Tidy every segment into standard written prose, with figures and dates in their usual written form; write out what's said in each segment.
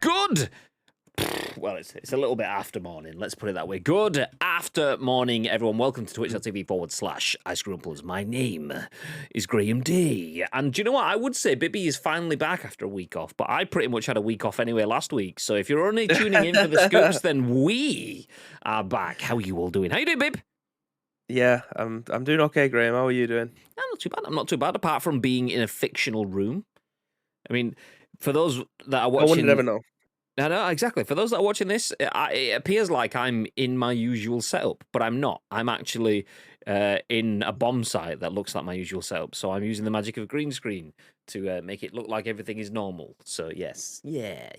Good. Well, it's a little bit after morning. Let's put it that way. Good after morning, everyone. Welcome to twitch.tv/iScrumplers. My name is Graham D. And do you know what? I would say Bibby is finally back after a week off, but I pretty much had a week off anyway last week. So if you're only tuning in for the scoops, then we are back. How are you all doing? How you doing, Bib? Yeah, I'm doing okay, Graham. How are you doing? I'm not too bad. I'm not too bad, apart from being in a fictional room. I mean, for those that are watching... I would never know. No, exactly. For those that are watching this, it appears like I'm in my usual setup, but I'm not. I'm actually in a bomb site that looks like my usual setup, so I'm using the magic of green screen to make it look like everything is normal. So, yes. Yeah.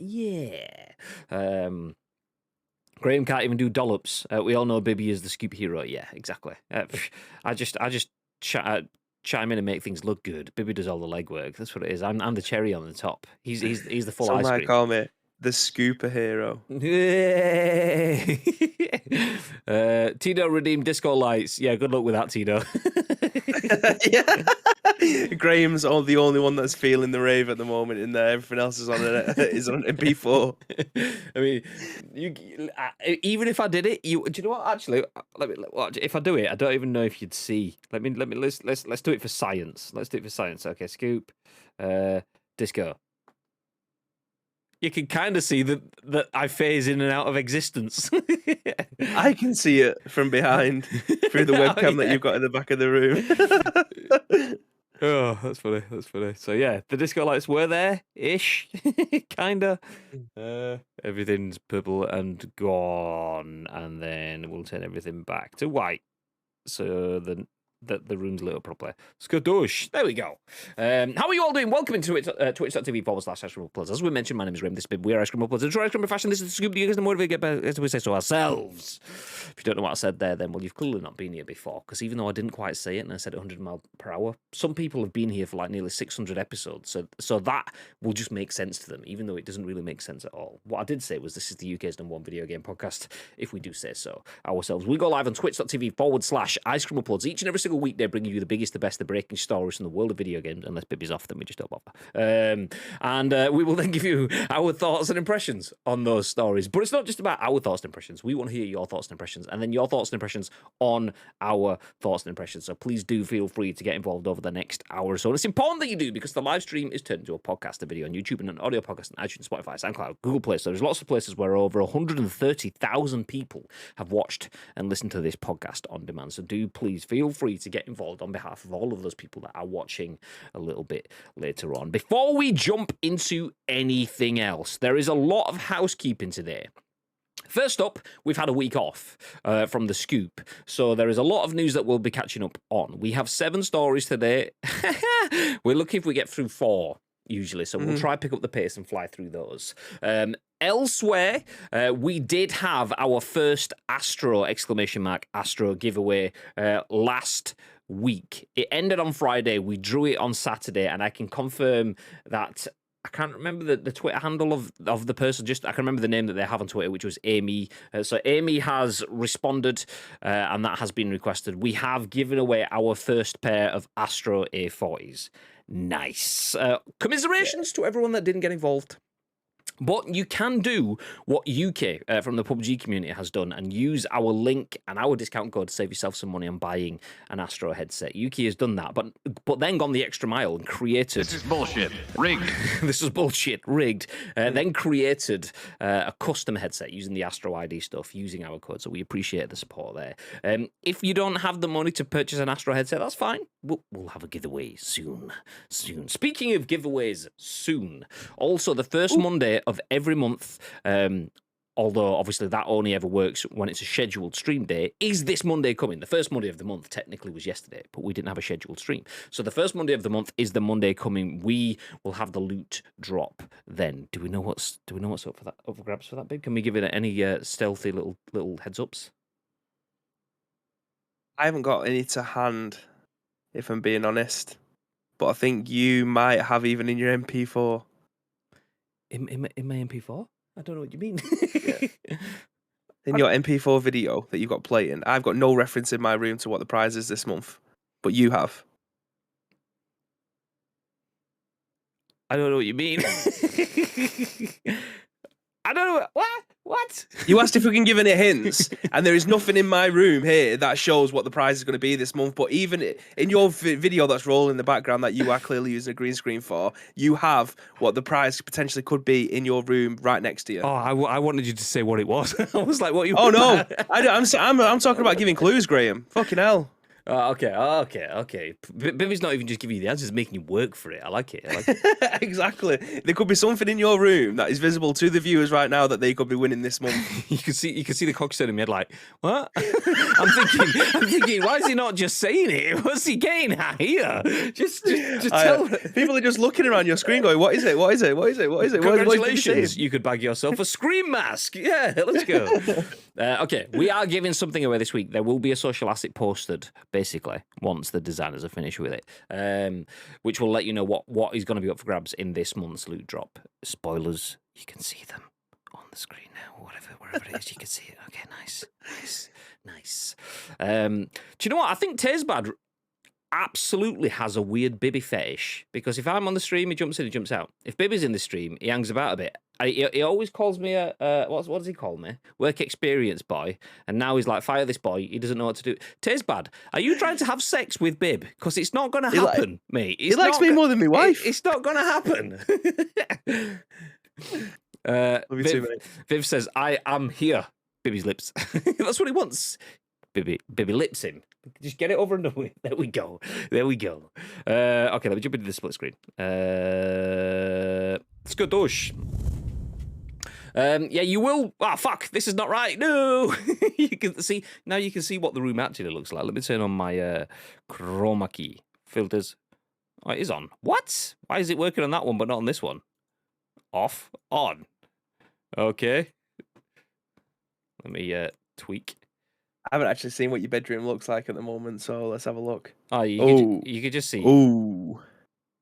Graham can't even do dollops. We all know Bibby is the scoop hero. Yeah, exactly. I just chime in and make things look good. Bibby does all the legwork. That's what it is. I'm the cherry on the top. He's the full ice cream. Call me the scooper hero. Tito redeemed disco lights. Yeah, good luck with that, Tito. Yeah. Graham's the only one that's feeling the rave at the moment in there. Everything else is on MP4. I mean, even if I did it, do you know what? Actually, if I do it, I don't even know if you'd see. Let's do it for science. Let's do it for science. Okay, scoop, disco. You can kind of see that I phase in and out of existence. I can see it from behind through the webcam that you've got in the back of the room. Oh, that's funny. So yeah, the disco lights were there-ish, kinda. Everything's purple and gone, and then we'll turn everything back to white, so the room's lit up properly. Skadoosh. There we go. How are you all doing? Welcome into twitch.tv/iScrumplers. As we mentioned, my name is Rim. This is Bib. We are iScrumplers. In true iScrummer fashion, this is the scoop. You guys know more of it, as we say so ourselves. If you don't know what I said there, then, well, you've clearly not been here before, because even though I didn't quite say it and I said 100 miles per hour, some people have been here for like nearly 600 episodes, so that will just make sense to them, even though it doesn't really make sense at all. What I did say was this is the UK's #1 video game podcast, if we do say so ourselves. We go live on twitch.tv/iScrumplers each and every single weekday, bringing you the biggest, the best, the breaking stories from the world of video games. Unless Bibby's off, then we just don't bother. And we will then give you our thoughts and impressions on those stories. But it's not just about our thoughts and impressions. We want to hear your thoughts and impressions, and then your thoughts and impressions on our thoughts and impressions. So please do feel free to get involved over the next hour or so. And it's important that you do, because the live stream is turned into a podcast, a video on YouTube, and an audio podcast on iTunes, Spotify, SoundCloud, Google Play. So there's lots of places where over 130,000 people have watched and listened to this podcast on demand. So do please feel free to get involved on behalf of all of those people that are watching a little bit later on. Before we jump into anything else, there is a lot of housekeeping today. First up, we've had a week off from the scoop, so there is a lot of news that we'll be catching up on. We have 7 stories today. We're lucky if we get through 4. Usually, so we'll try to pick up the pace and fly through those. Elsewhere, we did have our first Astro Astro giveaway last week. It ended on Friday. We drew it on Saturday, and I can confirm that I can't remember the Twitter handle of the person. Just I can remember the name that they have on Twitter, which was Amy. So Amy has responded, and that has been requested. We have given away our first pair of Astro A40s. Nice. Commiserations to everyone that didn't get involved. But you can do what UK from the PUBG community has done and use our link and our discount code to save yourself some money on buying an Astro headset. UK has done that, but then gone the extra mile and created... This is bullshit. Rigged. This is bullshit. Rigged. Then created a custom headset using the Astro ID stuff, using our code, so we appreciate the support there. If you don't have the money to purchase an Astro headset, that's fine. We'll have a giveaway soon. Speaking of giveaways soon, also the first Monday of every month, although obviously that only ever works when it's a scheduled stream day, is this Monday coming. The first Monday of the month technically was yesterday, but we didn't have a scheduled stream. So the first Monday of the month is the Monday coming. We will have the loot drop then. Do we know what's up for that? Up for grabs for that, babe? Can we give it any stealthy little heads ups? I haven't got any to hand, if I'm being honest. But I think you might have even in your MP4. In my MP4? I don't know what you mean. Yeah. In your MP4 video that you've got playing, I've got no reference in my room to what the prize is this month, but you have. I don't know what you mean. don't know. What? You asked if we can give any hints, and there is nothing in my room here that shows what the prize is going to be this month. But even in your video that's rolling in the background that you are clearly using a green screen for, you have what the prize potentially could be in your room right next to you. Oh, I wanted you to say what it was. I was like, what you? Oh no, I'm talking about giving clues, Graham. Fucking hell. Okay. Bibby's not even just giving you the answers, making you work for it. I like it. Exactly. There could be something in your room that is visible to the viewers right now that they could be winning this month. You can see the cock's turning in my head like, what? I'm thinking, why is he not just saying it? What's he getting at here? Just tell. People are just looking around your screen going, what is it? What is it? What is it? What is it? Congratulations, you could bag yourself a scream mask. Yeah, let's go. Okay, we are giving something away this week. There will be a social asset posted, basically, once the designers are finished with it, which will let you know what is going to be up for grabs in this month's loot drop. Spoilers, you can see them on the screen now, wherever it is, you can see it. Okay, nice. Do you know what? I think Tasebad absolutely has a weird Bibby fetish, because if I'm on the stream, he jumps in, he jumps out. If Bibby's in the stream, he hangs about a bit. He always calls me what does he call me? Work experience boy. And now he's like, fire this boy. He doesn't know what to do. Tasebad, are you trying to have sex with Bib? Because it's not going to happen, mate. He likes me more than my wife. It's not going to happen. Viv says, I am here. Bibby's lips. That's what he wants. Bibby lips him. Just get it over and done with. There we go. Okay, let me jump into the split screen. Let's go, Dosh. Yeah, you will. Ah, fuck! This is not right. No, you can see now. You can see what the room actually looks like. Let me turn on my chroma key filters. Oh, it is on. What? Why is it working on that one but not on this one? Off, on. Okay. Let me tweak. I haven't actually seen what your bedroom looks like at the moment, so let's have a look. Oh, you could just see. Ooh.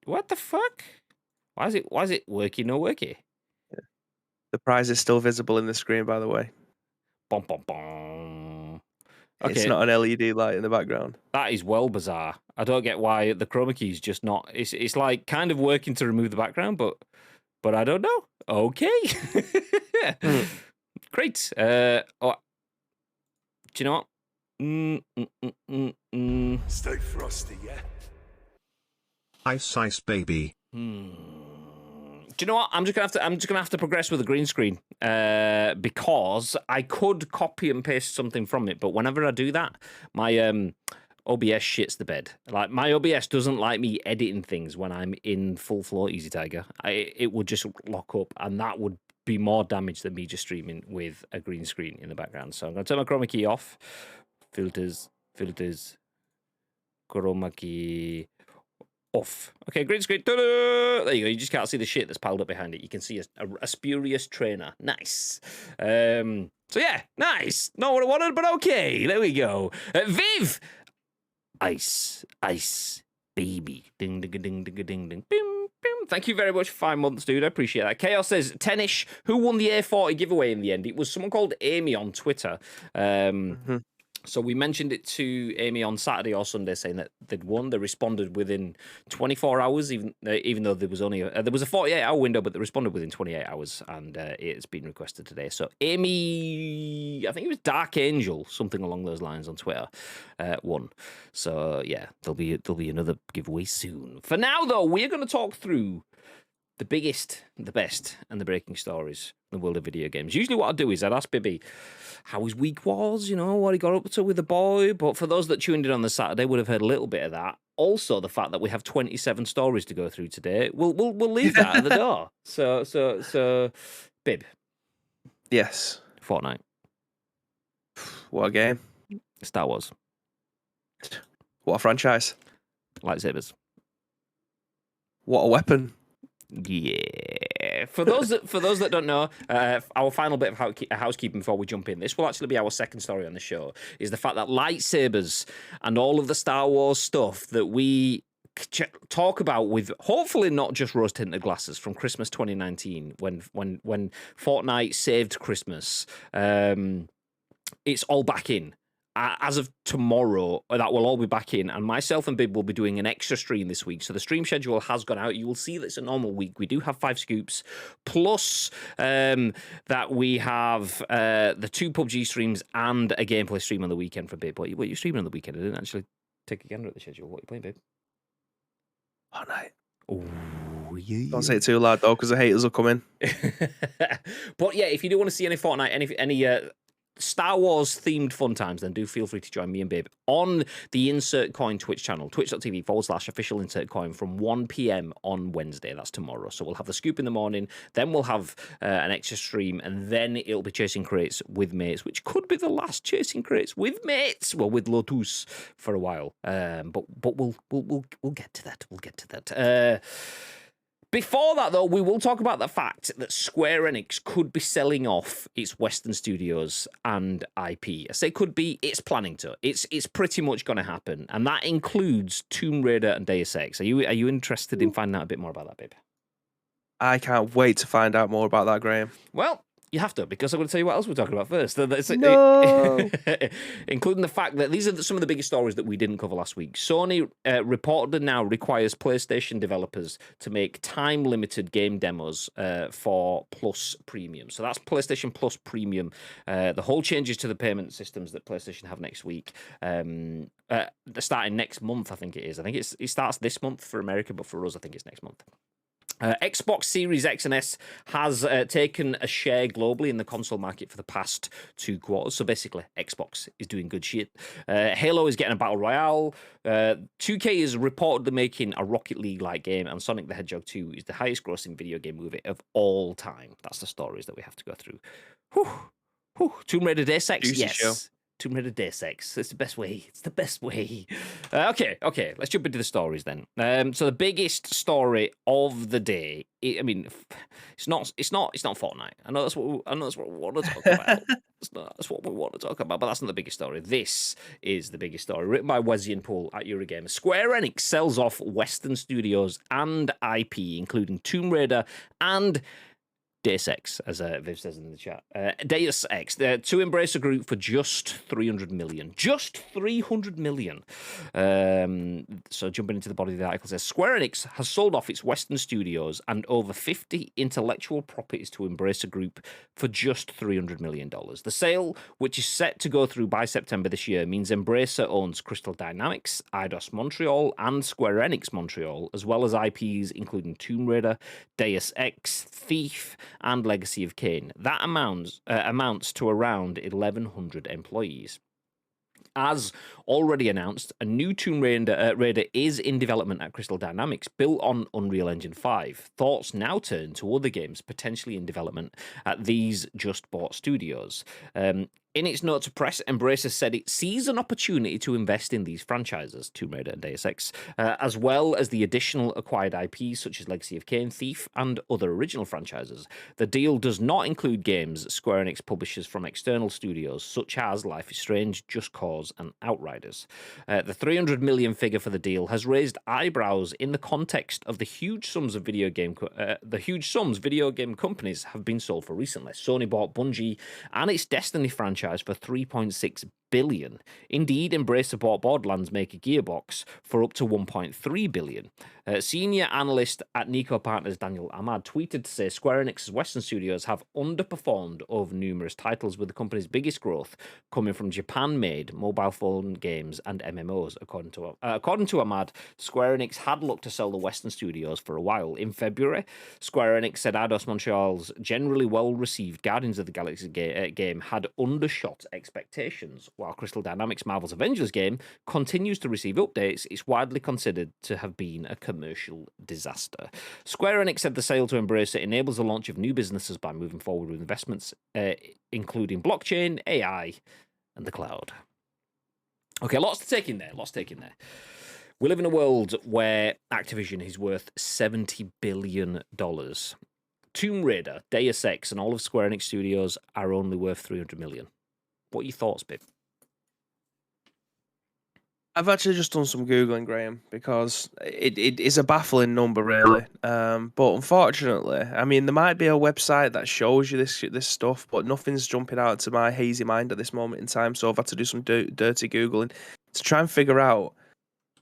What the fuck? Why is it working or worky? The prize is still visible in the screen, by the way. Bom, bom, bom. Okay. It's not an LED light in the background. That is well bizarre. I don't get why the chroma key is just not. It's like kind of working to remove the background, but I don't know. Okay. Great. Do you know what? Stay frosty, yeah. Ice, baby. Do you know what? I'm just gonna have to progress with the green screen because I could copy and paste something from it, but whenever I do that, my OBS shits the bed. Like my OBS doesn't like me editing things when I'm in full floor Easy Tiger. It would just lock up, and that would be more damage than me just streaming with a green screen in the background. So I'm gonna turn my chroma key off. Filters, chroma key off. Okay, green screen. Ta-da! There you go. You just can't see the shit that's piled up behind it. You can see a spurious trainer. Nice. So yeah, nice. Not what I wanted, but okay. There we go. Viv, ice, baby. Ding, ding, ding, ding, ding, ding. Bim, bim. Thank you very much for 5 months, dude. I appreciate that. Chaos says 10ish. Who won the A40 giveaway in the end? It was someone called Amy on Twitter. So we mentioned it to Amy on Saturday or Sunday, saying that they'd won. They responded within 24 hours, even though there was only there was a 48-hour window, but they responded within 28 hours, and it's been requested today. So Amy, I think it was Dark Angel, something along those lines on Twitter, won. So yeah, there'll be another giveaway soon. For now, though, we're going to talk through the biggest, the best, and the breaking stories in the world of video games. Usually what I'd do is I'd ask Bibby how his week was, what he got up to with the boy. But for those that tuned in on the Saturday would have heard a little bit of that. Also, the fact that we have 27 stories to go through today, we'll leave that at the door. So, Bib. Yes. Fortnite. What a game. Star Wars. What a franchise. Lightsabers. What a weapon. Yeah. For those that don't know, our final bit of housekeeping before we jump in, this will actually be our second story on the show, is the fact that lightsabers and all of the Star Wars stuff that we talk about with hopefully not just rose-tinted glasses from Christmas 2019 when Fortnite saved Christmas, it's all back in. as of tomorrow, that will all be back in, and myself and Bib will be doing an extra stream this week. So the stream schedule has gone out. You will see that it's a normal week. We do have 5 scoops, plus that we have the 2 PUBG streams and a gameplay stream on the weekend for Bib. What are you streaming on the weekend? I didn't actually take a gander at the schedule. What are you playing, Bib? Fortnite. Oh, yeah. Don't say it too loud though, because the haters will come in. But yeah, if you do want to see any Fortnite, any Star Wars themed fun times, then do feel free to join me and Babe on the Insert Coin Twitch channel, twitch.tv/official Insert Coin from 1 p.m. on Wednesday. That's tomorrow. So we'll have the scoop in the morning, then we'll have an extra stream, and then it'll be Chasing Crates with Mates, which could be the last Chasing Crates with Mates, well, with Lotus for a while. But we'll get to that. We'll get to that. Before that, though, we will talk about the fact that Square Enix could be selling off its Western studios and IP. I say could be, it's planning to. It's pretty much going to happen, and that includes Tomb Raider and Deus Ex. Are you interested in finding out a bit more about that, babe? I can't wait to find out more about that, Graham. Well, you have to, because I'm going to tell you what else we're talking about first. No! Including the fact that these are some of the biggest stories that we didn't cover last week. Sony reportedly now requires PlayStation developers to make time-limited game demos for Plus Premium. So that's PlayStation Plus Premium. The whole changes to the payment systems that PlayStation have next week. Starting next month, I think it is. I think it starts this month for America, but for us, I think it's next month. Xbox Series X and S has taken a share globally in the console market for the past 2 quarters. So basically, Xbox is doing good shit. Halo is getting a battle royale. 2K is reportedly making a Rocket League-like game, and Sonic the Hedgehog 2 is the highest-grossing video game movie of all time. That's the stories that we have to go through. Whew. Tomb Raider Deus Ex, Juicy yes. show. Tomb Raider Deus Ex. It's the best way. It's the best way. Okay. Let's jump into the stories then. So the biggest story of the day. It's not Fortnite. I know that's what we want to talk about. That's what we want to talk about, but that's not the biggest story. This is the biggest story, written by Wezian Pool at Eurogamer. Square Enix sells off Western studios and IP, including Tomb Raider and Deus Ex, as Viv says in the chat. Deus Ex, to Embracer Group for just $300 million. Just $300 million. So jumping into the body of the article, says Square Enix has sold off its Western studios and over 50 intellectual properties to Embracer Group for just $300 million. The sale, which is set to go through by September this year, means Embracer owns Crystal Dynamics, Eidos Montreal, and Square Enix Montreal, as well as IPs including Tomb Raider, Deus Ex, Thief, and Legacy of Kain. That amounts to around 1,100 employees. As already announced, a new Tomb Raider is in development at Crystal Dynamics, built on Unreal Engine 5. Thoughts now turn to other games potentially in development at these just-bought studios. In its note to press, Embracer said it sees an opportunity to invest in these franchises, Tomb Raider and Deus Ex, as well as the additional acquired IPs such as Legacy of Kain, Thief, and other original franchises. The deal does not include games Square Enix publishes from external studios, such as Life is Strange, Just Cause, and Outriders. The $300 million figure for the deal has raised eyebrows in the context of the huge sums video game companies have been sold for recently. Sony bought Bungie and its Destiny franchise for $3.6 billion. Indeed, Embracer bought Borderlands maker Gearbox for up to $1.3 billion. Senior analyst at Nico Partners Daniel Ahmad tweeted to say Square Enix's Western studios have underperformed over numerous titles, with the company's biggest growth coming from Japan-made mobile phone games and MMOs. According to Ahmad, Square Enix had looked to sell the Western studios for a while. In February, Square Enix said Eidos Montreal's generally well-received Guardians of the Galaxy game had undershot expectations. While Crystal Dynamics' Marvel's Avengers game continues to receive updates, it's widely considered to have been a commercial disaster. Square Enix said the sale to Embracer enables the launch of new businesses by moving forward with investments, including blockchain, AI, and the cloud. Okay, lots to take in there. We live in a world where Activision is worth $70 billion. Tomb Raider, Deus Ex, and all of Square Enix Studios are only worth $300 million. What are your thoughts, Bib? I've actually just done some googling, Graham, because it is a baffling number, really. But unfortunately, I mean, there might be a website that shows you this stuff, but nothing's jumping out to my hazy mind at this moment in time. So I've had to do some dirty googling to try and figure out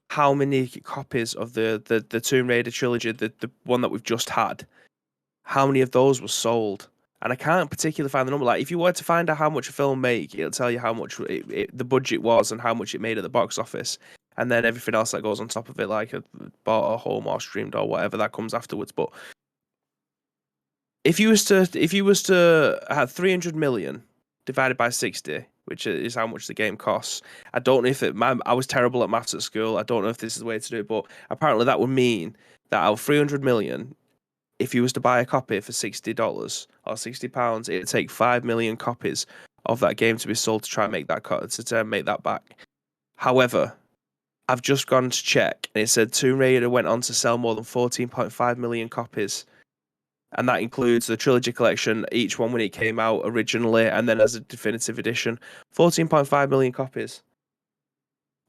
how many copies of the Tomb Raider trilogy, the one that we've just had, how many of those were sold. And I can't particularly find the number. Like, if you were to find out how much a film make, it'll tell you how much the budget was and how much it made at the box office, and then everything else that goes on top of it, like a bought or home or streamed or whatever that comes afterwards. But if you was to have 300 million divided by 60, which is how much the game costs, I don't know if I was terrible at maths at school. I don't know if this is the way to do it, but apparently that would mean that out of 300 million, if you was to buy a copy for $60 or £60, it'd take 5 million copies of that game to be sold to try and make that to make that back. However, I've just gone to check, and it said Tomb Raider went on to sell more than 14.5 million copies, and that includes the trilogy collection, each one when it came out originally, and then as a definitive edition. 14.5 million copies.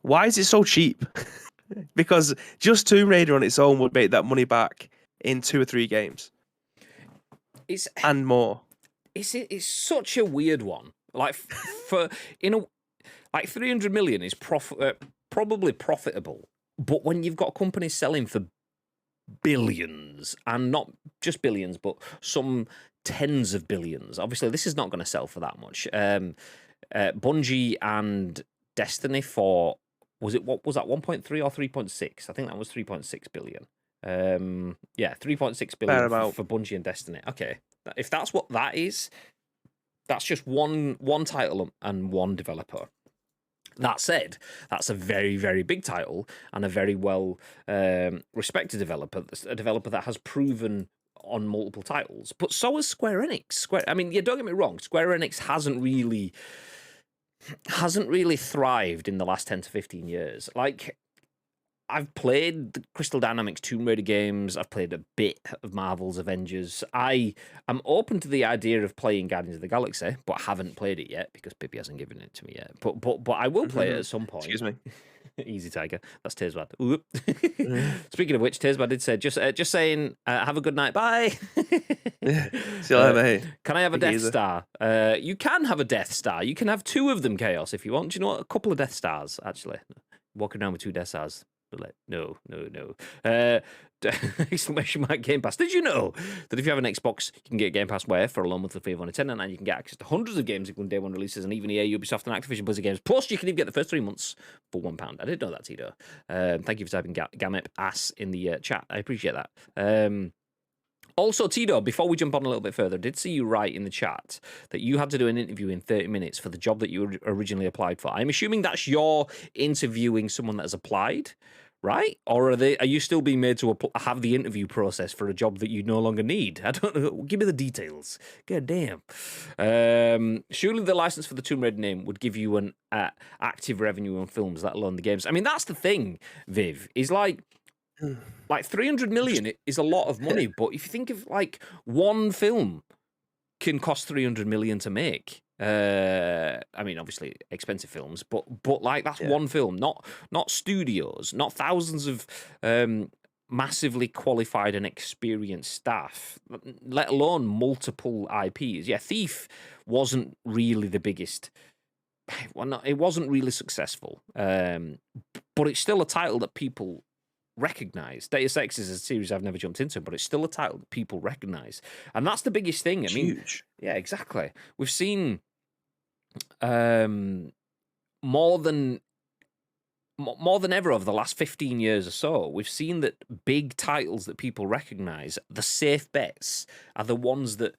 Why is it so cheap? Because just Tomb Raider on its own would make that money back in 2 or 3 games. And more. It's such a weird one. Like, like 300 million is probably profitable, but when you've got companies selling for billions, and not just billions, but some tens of billions, obviously this is not going to sell for that much. Bungie and Destiny for, what was that, 1.3 or 3.6? I think that was 3.6 billion. Yeah, 3.6 billion for Bungie and Destiny. Okay, if that's what that is, that's just one title and one developer. That said, that's a very, very big title and a very well respected developer, a developer that has proven on multiple titles. But so has Square Enix. I mean, yeah, don't get me wrong, Square Enix hasn't really thrived in the last 10 to 15 years. Like, I've played the Crystal Dynamics Tomb Raider games. I've played a bit of Marvel's Avengers. I am open to the idea of playing Guardians of the Galaxy, but haven't played it yet because Pippi hasn't given it to me yet. But I will play it at some point. Excuse me. Easy, Tiger. That's Tearsbad. Speaking of which, Tearsbad did say, just saying, have a good night. Bye. See you later, mate. Can I have a Death Star? You can have a Death Star. You can have 2 of them, Chaos, if you want. Do you know what? A couple of Death Stars, actually. Walking around with 2 Death Stars. No. Exclamation mark Game Pass. Did you know that if you have an Xbox, you can get Game Pass where for a low monthly fee of only $10.99, you can get access to hundreds of games including day one releases and even EA, Ubisoft, and Activision Blizzard games. Plus, you can even get the first 3 months for £1. I didn't know that, Tito. Thank you for typing Gamep ass in the chat. I appreciate that. Also, Tito, before we jump on a little bit further, I did see you write in the chat that you had to do an interview in 30 minutes for the job that you originally applied for. I'm assuming that's your interviewing someone that has applied, right? Or are you still being made to have the interview process for a job that you no longer need? I don't know. Give me the details. God damn. Surely the license for the Tomb Raider name would give you an active revenue on films, let alone the games. I mean, that's the thing, Viv, is like 300 million is a lot of money, but if you think of like one film can cost 300 million to make. I mean, obviously expensive films, but like that's one film, not studios, not thousands of massively qualified and experienced staff, let alone multiple IPs. Yeah, Thief wasn't really the biggest. Well, it wasn't really successful, but it's still a title that people recognize. Deus Ex is a series I've never jumped into, but it's still a title that people recognize, and that's the biggest thing. I mean, huge. Yeah, exactly. We've seen more than ever over the last 15 years or so. We've seen that big titles that people recognize, the safe bets, are the ones that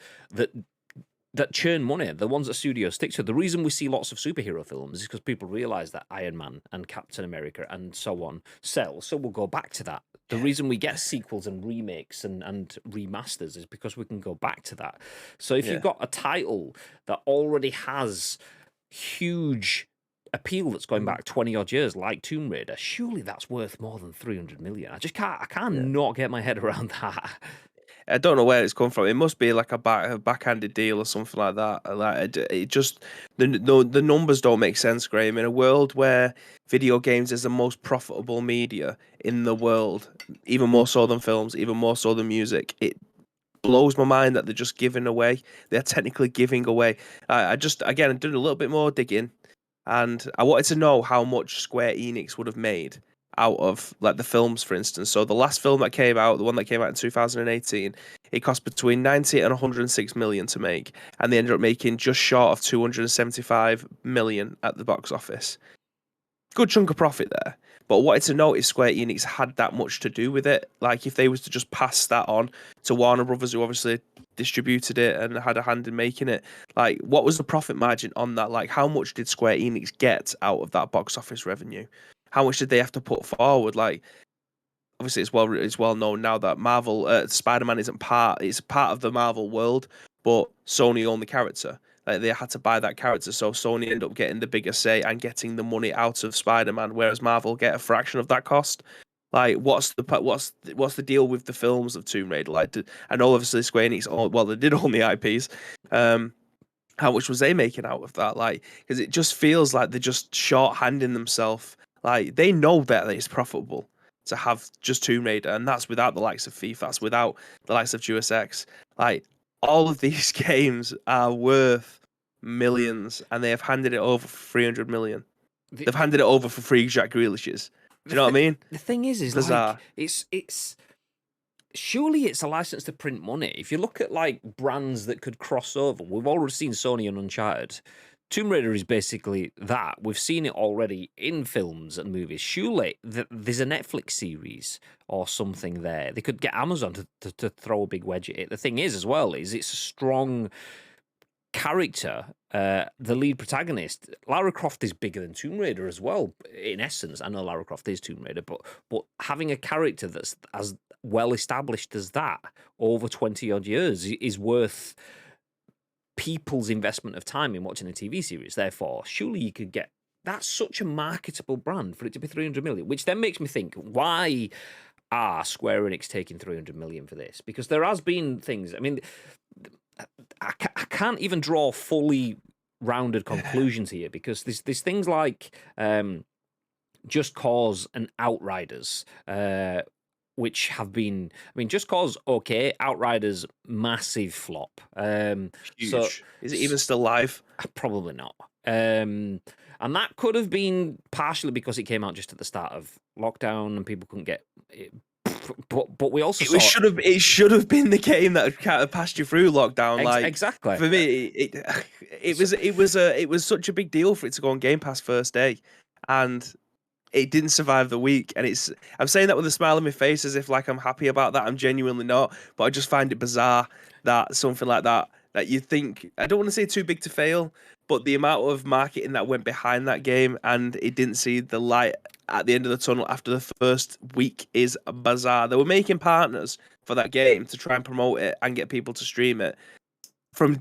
churn money, the ones that studios stick to. The reason we see lots of superhero films is because people realize that Iron Man and Captain America and so on sell, so we'll go back to that. The reason we get sequels and remakes and remasters is because we can go back to that. So if you've got a title that already has huge appeal that's going back 20 odd years, like Tomb Raider, surely that's worth more than 300 million. I can't not get my head around that. I don't know where it's come from. It must be like a backhanded deal or something like that. Like it just the numbers don't make sense, Graham. In a world where video games is the most profitable media in the world, even more so than films, even more so than music, it blows my mind that they're just giving away. They're technically giving away. I just again I did a little bit more digging, and I wanted to know how much Square Enix would have made out of like the films, for instance. So the last film that came out, the one that came out in 2018, it cost between 90 and 106 million to make, and they ended up making just short of 275 million at the box office. Good chunk of profit there. But I wanted to know if Square Enix had that much to do with it. Like if they was to just pass that on to Warner Brothers, who obviously distributed it and had a hand in making it. Like what was the profit margin on that? Like how much did Square Enix get out of that box office revenue? How much did they have to put forward? Like obviously it's well known now that Marvel Spider-Man isn't it's part of the Marvel world, but Sony own the character. Like they had to buy that character, so Sony ended up getting the bigger say and getting the money out of Spider-Man, whereas Marvel get a fraction of that cost. Like, what's the deal with the films of Tomb Raider? Like, I know obviously Square Enix, well, they did own the IPs. How much was they making out of that? Like, because it just feels like they're just short-handing themselves. Like, they know that it's profitable to have just Tomb Raider, and that's without the likes of FIFA, that's without the likes of Deus Ex. Like, all of these games are worth millions, and they have handed it over for 300 million. They've handed it over for free Jack Grealish's. Do you know what I mean? The thing is Bizarre. like it's surely it's a license to print money. If you look at like brands that could cross over, we've already seen Sony and Uncharted. Tomb Raider is basically that. We've seen it already in films and movies. Surely there's a Netflix series or something there. They could get Amazon to throw a big wedge at it. The thing is, as well, is it's a strong character. The lead protagonist, Lara Croft, is bigger than Tomb Raider as well. In essence, I know Lara Croft is Tomb Raider, but having a character that's as well established as that over 20 odd years is worth people's investment of time in watching a TV series. Therefore, surely you could get that's such a marketable brand for it to be 300 million, which then makes me think, why are Square Enix taking 300 million for this? Because there has been things, I mean, I can't even draw fully rounded conclusions here, because there's things like Just Cause and Outriders, which have been, I mean, Just Cause, okay, Outriders, massive flop. Huge. So, is it even still live? Probably not. And that could have been partially because it came out just at the start of lockdown and people couldn't get it. But we also it should have been the game that kind of passed you through lockdown. Like exactly for me, it was such a big deal for it to go on Game Pass first day, and it didn't survive the week. And I'm saying that with a smile on my face, as if like I'm happy about that. I'm genuinely not, but I just find it bizarre that something like that you think, I don't want to say too big to fail, but the amount of marketing that went behind that game and it didn't see the light at the end of the tunnel after the first week is bizarre. They were making partners for that game to try and promote it and get people to stream it from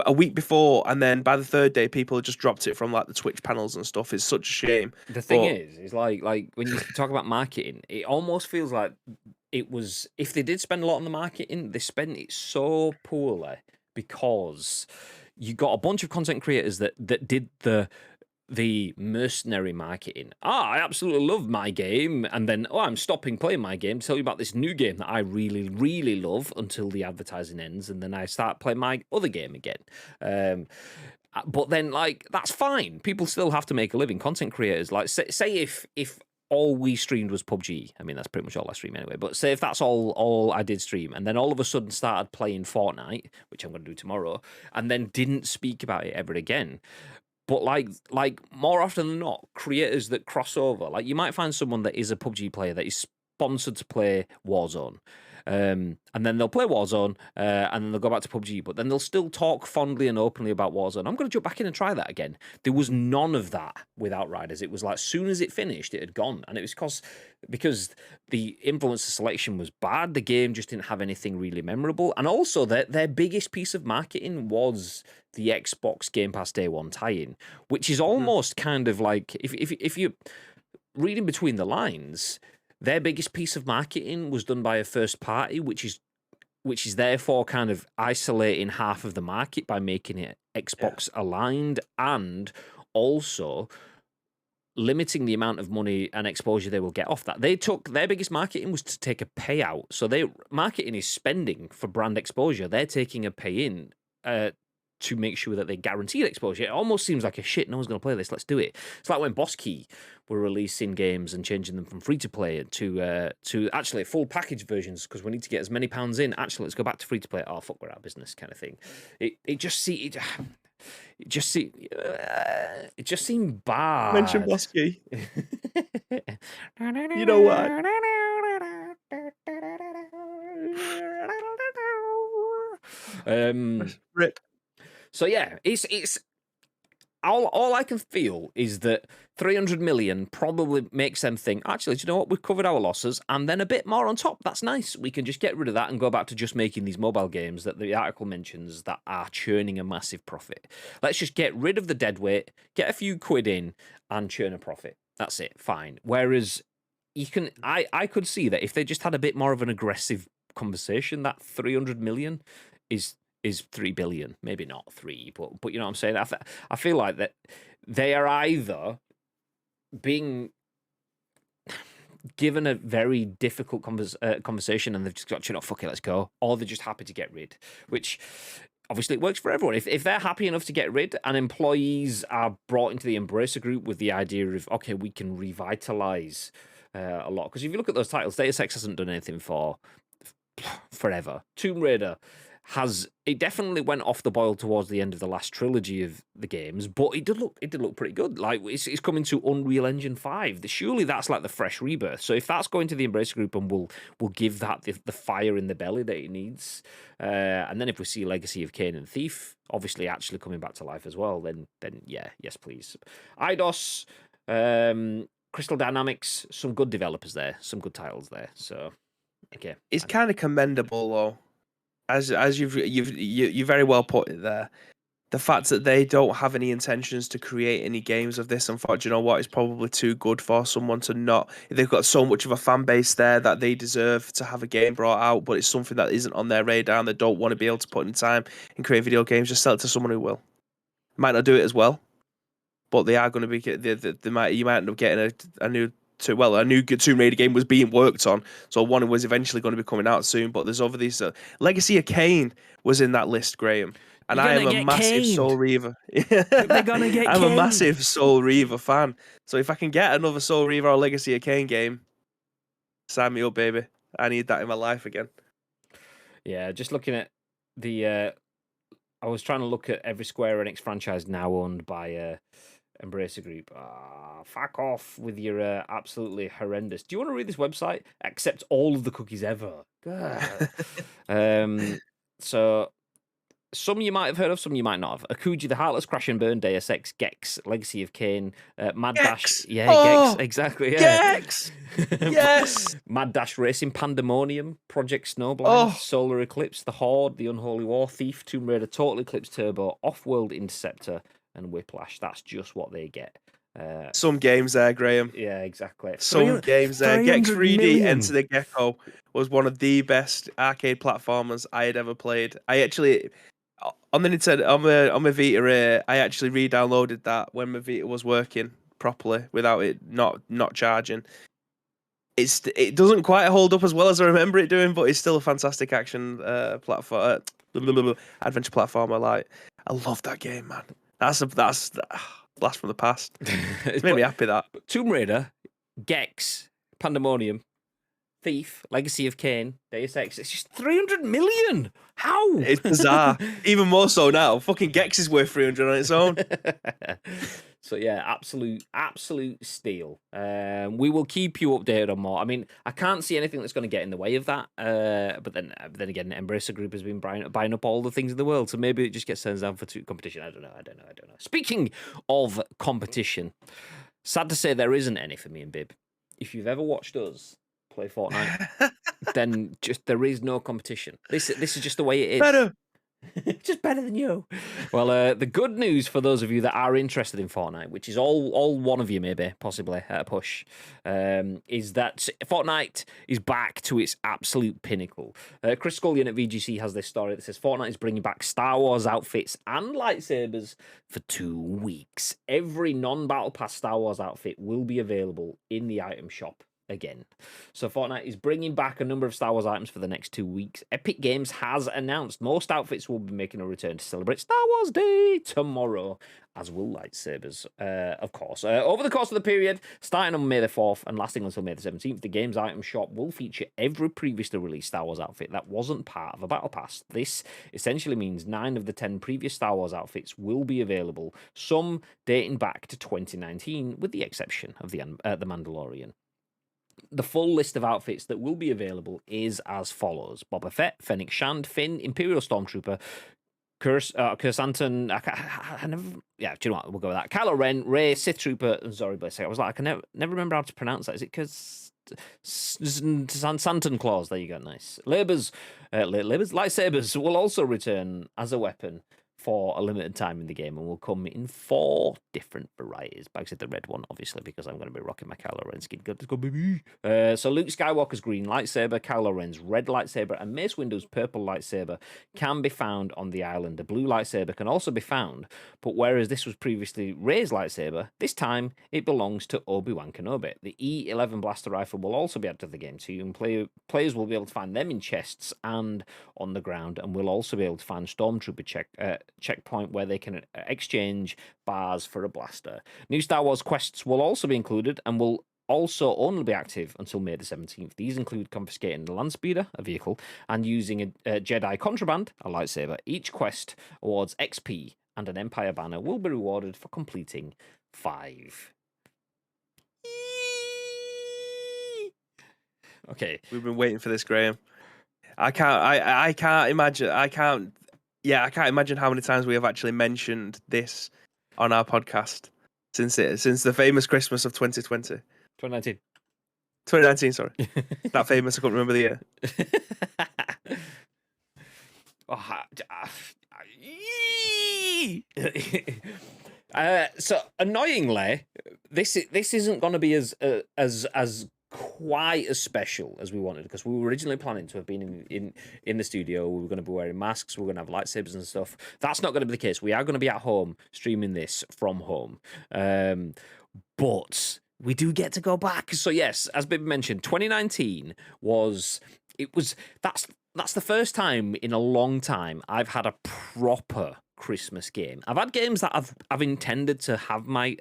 a week before, and then by the third day people just dropped it from like the Twitch panels and stuff. It's such a shame. The thing is like when you talk about marketing, it almost feels like it was, if they did spend a lot on the marketing, they spent it so poorly, because you got a bunch of content creators that did the mercenary marketing. I absolutely love my game, and then I'm stopping playing my game to tell you about this new game that I really, really love until the advertising ends, and then I start playing my other game again. But then, like, that's fine. People still have to make a living. Content creators, like, say if all we streamed was PUBG. I mean, that's pretty much all I stream anyway. But say if that's all I did stream, and then all of a sudden started playing Fortnite, which I'm going to do tomorrow, and then didn't speak about it ever again. But like more often than not, creators that cross over, like you might find someone that is a PUBG player that is sponsored to play Warzone. And then they'll play Warzone, and then they'll go back to PUBG, but then they'll still talk fondly and openly about Warzone. I'm going to jump back in and try that again. There was none of that with Outriders. It was like, as soon as it finished, it had gone. And it was because the influencer selection was bad. The game just didn't have anything really memorable. And also, their biggest piece of marketing was the Xbox Game Pass Day 1 tie-in, which is almost kind of like, if you reading between the lines, their biggest piece of marketing was done by a first party, which is which is therefore kind of isolating half of the market by making it Xbox aligned, and also limiting the amount of money and exposure they will get off that. Their biggest marketing was to take a payout. So marketing is spending for brand exposure. They're taking a pay in to make sure that they guaranteed exposure. It almost seems like a shit. No one's going to play this. Let's do it. It's like when Boss Key were releasing games and changing them from free to play to actually full package versions because we need to get as many pounds in. Actually, let's go back to free to play. Oh fuck, we're out of business, kind of thing. It just seemed bad. Mention Boss Key. You know why? Rip. So yeah, it's all I can feel is that 300 million probably makes them think, actually, do you know what? We've covered our losses and then a bit more on top. That's nice. We can just get rid of that and go back to just making these mobile games that the article mentions that are churning a massive profit. Let's just get rid of the deadweight, get a few quid in and churn a profit. That's it. Fine. Whereas I could see that if they just had a bit more of an aggressive conversation, that 300 million is 3 billion, maybe not 3, but you know what I'm saying. I feel like that they are either being given a very difficult conversation and they've just got, you know, fuck it, let's go, or they're just happy to get rid, which obviously it works for everyone. If they're happy enough to get rid and employees are brought into the Embracer group with the idea of, okay, we can revitalize a lot, because if you look at those titles, Deus Ex hasn't done anything for forever. Tomb Raider it definitely went off the boil towards the end of the last trilogy of the games, but it did look pretty good. Like it's coming to Unreal Engine 5. Surely that's like the fresh rebirth. So if that's going to the Embracer group and will give that the fire in the belly that it needs, and then if we see Legacy of Kain and Thief obviously actually coming back to life as well, then yeah, yes please. Eidos, Crystal Dynamics, some good developers there, some good titles there. So okay, it's kind of commendable though. As you very well put it there, the fact that they don't have any intentions to create any games of this, and thought, you know what, is probably too good for someone to not. They've got so much of a fan base there that they deserve to have a game brought out, but it's something that isn't on their radar, and they don't want to be able to put in time and create video games. Just sell it to someone who will. Might not do it as well, but they are going to be. You might end up getting a new Tomb Raider game was being worked on, so one was eventually going to be coming out soon. But there's over these Legacy of Kain was in that list, Graham, and I am a massive Soul Reaver. They're gonna get. I'm a massive Soul Reaver fan, so if I can get another Soul Reaver or Legacy of Kain game, sign me up, baby. I need that in my life again. Yeah, just looking at the. I was trying to look at every Square Enix franchise now owned by Embracer Group. Fuck off with your absolutely horrendous. Do you want to read this website? Accept all of the cookies ever. So some you might have heard of, some you might not have. Akuji the Heartless, Crash and Burn, Deus Ex, Gex, Legacy of Kain, Mad Dash. Yeah, Gex, exactly. Yeah. Gex! Yes! Mad Dash Racing, Pandemonium, Project Snowblind, Solar Eclipse, The Horde, The Unholy War, Thief, Tomb Raider, Total Eclipse Turbo, Off-World Interceptor, and Whiplash. That's just what they get. Some games there, Graham. Yeah, exactly. Some games there. Gex 3D Enter the Gecko was one of the best arcade platformers I had ever played. I actually, on the Nintendo, on my Vita, I actually re-downloaded that when my Vita was working properly without it not charging. It doesn't quite hold up as well as I remember it doing, but it's still a fantastic action platform, adventure platformer. I love that game, man. That's blast from the past. It's made me happy that. Tomb Raider, Gex, Pandemonium, Thief, Legacy of Kain, Deus Ex. It's just 300 million. How? It's bizarre. Even more so now. Fucking Gex is worth 300 on its own. So yeah, absolute steal. We will keep you updated on more. I mean, I can't see anything that's going to get in the way of that. But then again, Embracer Group has been buying up all the things in the world, so maybe it just gets sent down for competition. I don't know. Speaking of competition, sad to say there isn't any for me and Bib. If you've ever watched us play Fortnite, then just there is no competition. This is just the way it is. Just better than you. Well, the good news for those of you that are interested in Fortnite, which is all one of you maybe, possibly at a push, is that Fortnite is back to its absolute pinnacle. Chris Scullion at VGC has this story that says Fortnite is bringing back Star Wars outfits and lightsabers for 2 weeks. Every non-Battle Pass Star Wars outfit will be available in the item shop again. So Fortnite is bringing back a number of Star Wars items for the next 2 weeks. Epic Games has announced most outfits will be making a return to celebrate Star Wars Day tomorrow, as will lightsabers, of course. Over the course of the period, starting on May the 4th and lasting until May the 17th, the game's item shop will feature every previously released Star Wars outfit that wasn't part of a Battle Pass. This essentially means 9 of the 10 previous Star Wars outfits will be available, some dating back to 2019, with the exception of the Mandalorian. The full list of outfits that will be available is as follows: Boba Fett, Fennec Shand, Finn, Imperial Stormtrooper, Kursantan, I never, yeah, do you know what? We'll go with that. Kylo Ren, Rey, Sith Trooper, and Zori Bliss. I was like, I can never remember how to pronounce that. Is it Santan Claus? There you go, nice. Lightsabers will also return as a weapon for a limited time in the game and will come in 4 different varieties. But I said the red one, obviously, because I'm going to be rocking my Kylo Ren skin. Let's go, baby. So Luke Skywalker's green lightsaber, Kylo Ren's red lightsaber, and Mace Windu's purple lightsaber can be found on the island. A blue lightsaber can also be found, but whereas this was previously Rey's lightsaber, this time it belongs to Obi-Wan Kenobi. The E11 blaster rifle will also be added to the game too, and players will be able to find them in chests and on the ground, and will also be able to find Stormtrooper checkpoint where they can exchange bars for a blaster. New Star Wars quests will also be included and will also only be active until May the 17th. These include confiscating the Landspeeder, a vehicle, and using a Jedi contraband, a lightsaber. Each quest awards XP, and an Empire banner will be rewarded for completing 5. Okay. We've been waiting for this, Graham. I can't imagine how many times we have actually mentioned this on our podcast since the famous Christmas of 2020. 2019. 2019, sorry. That famous, I couldn't remember the year. So annoyingly, this isn't going to be as quite as special as we wanted, because we were originally planning to have been in the studio. We were going to be wearing masks, we were going to have lightsabers and stuff. That's not going to be the case. We are going to be at home streaming this from home, but we do get to go back. So yes, as Bib mentioned, 2019 that's the first time in a long time I've had a proper Christmas game. I've had games that I've intended to have my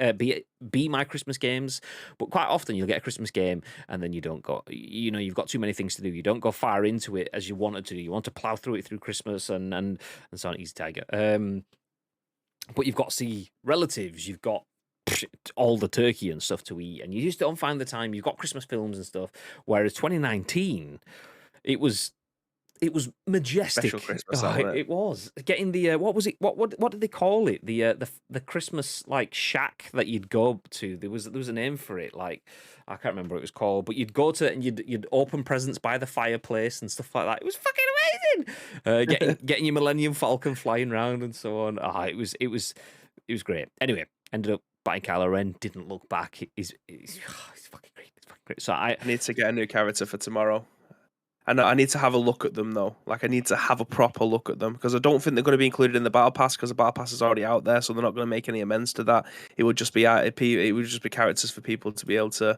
be my Christmas games, but quite often you'll get a Christmas game and then you don't go. You've got too many things to do. You don't go far into it as you wanted to do. You want to plow through it through Christmas and so on. Easy tiger. But you've got to see relatives. You've got all the turkey and stuff to eat, and you just don't find the time. You've got Christmas films and stuff. Whereas 2019, it was majestic. Special Christmas, it was getting the what was it? What did they call it? The Christmas like shack that you'd go to. There was a name for it. Like I can't remember what it was called, but you'd go to it and you'd open presents by the fireplace and stuff like that. It was fucking amazing. Getting your Millennium Falcon flying around and so on. It was great. Anyway, ended up buying Kylo Ren. Didn't look back. He's fucking great. It's fucking great. So I need to get a new character for tomorrow. I need to have a look at them though. Like I need to have a proper look at them, because I don't think they're going to be included in the Battle Pass, because the Battle Pass is already out there, so they're not going to make any amends to that. It would just be characters for people to be able to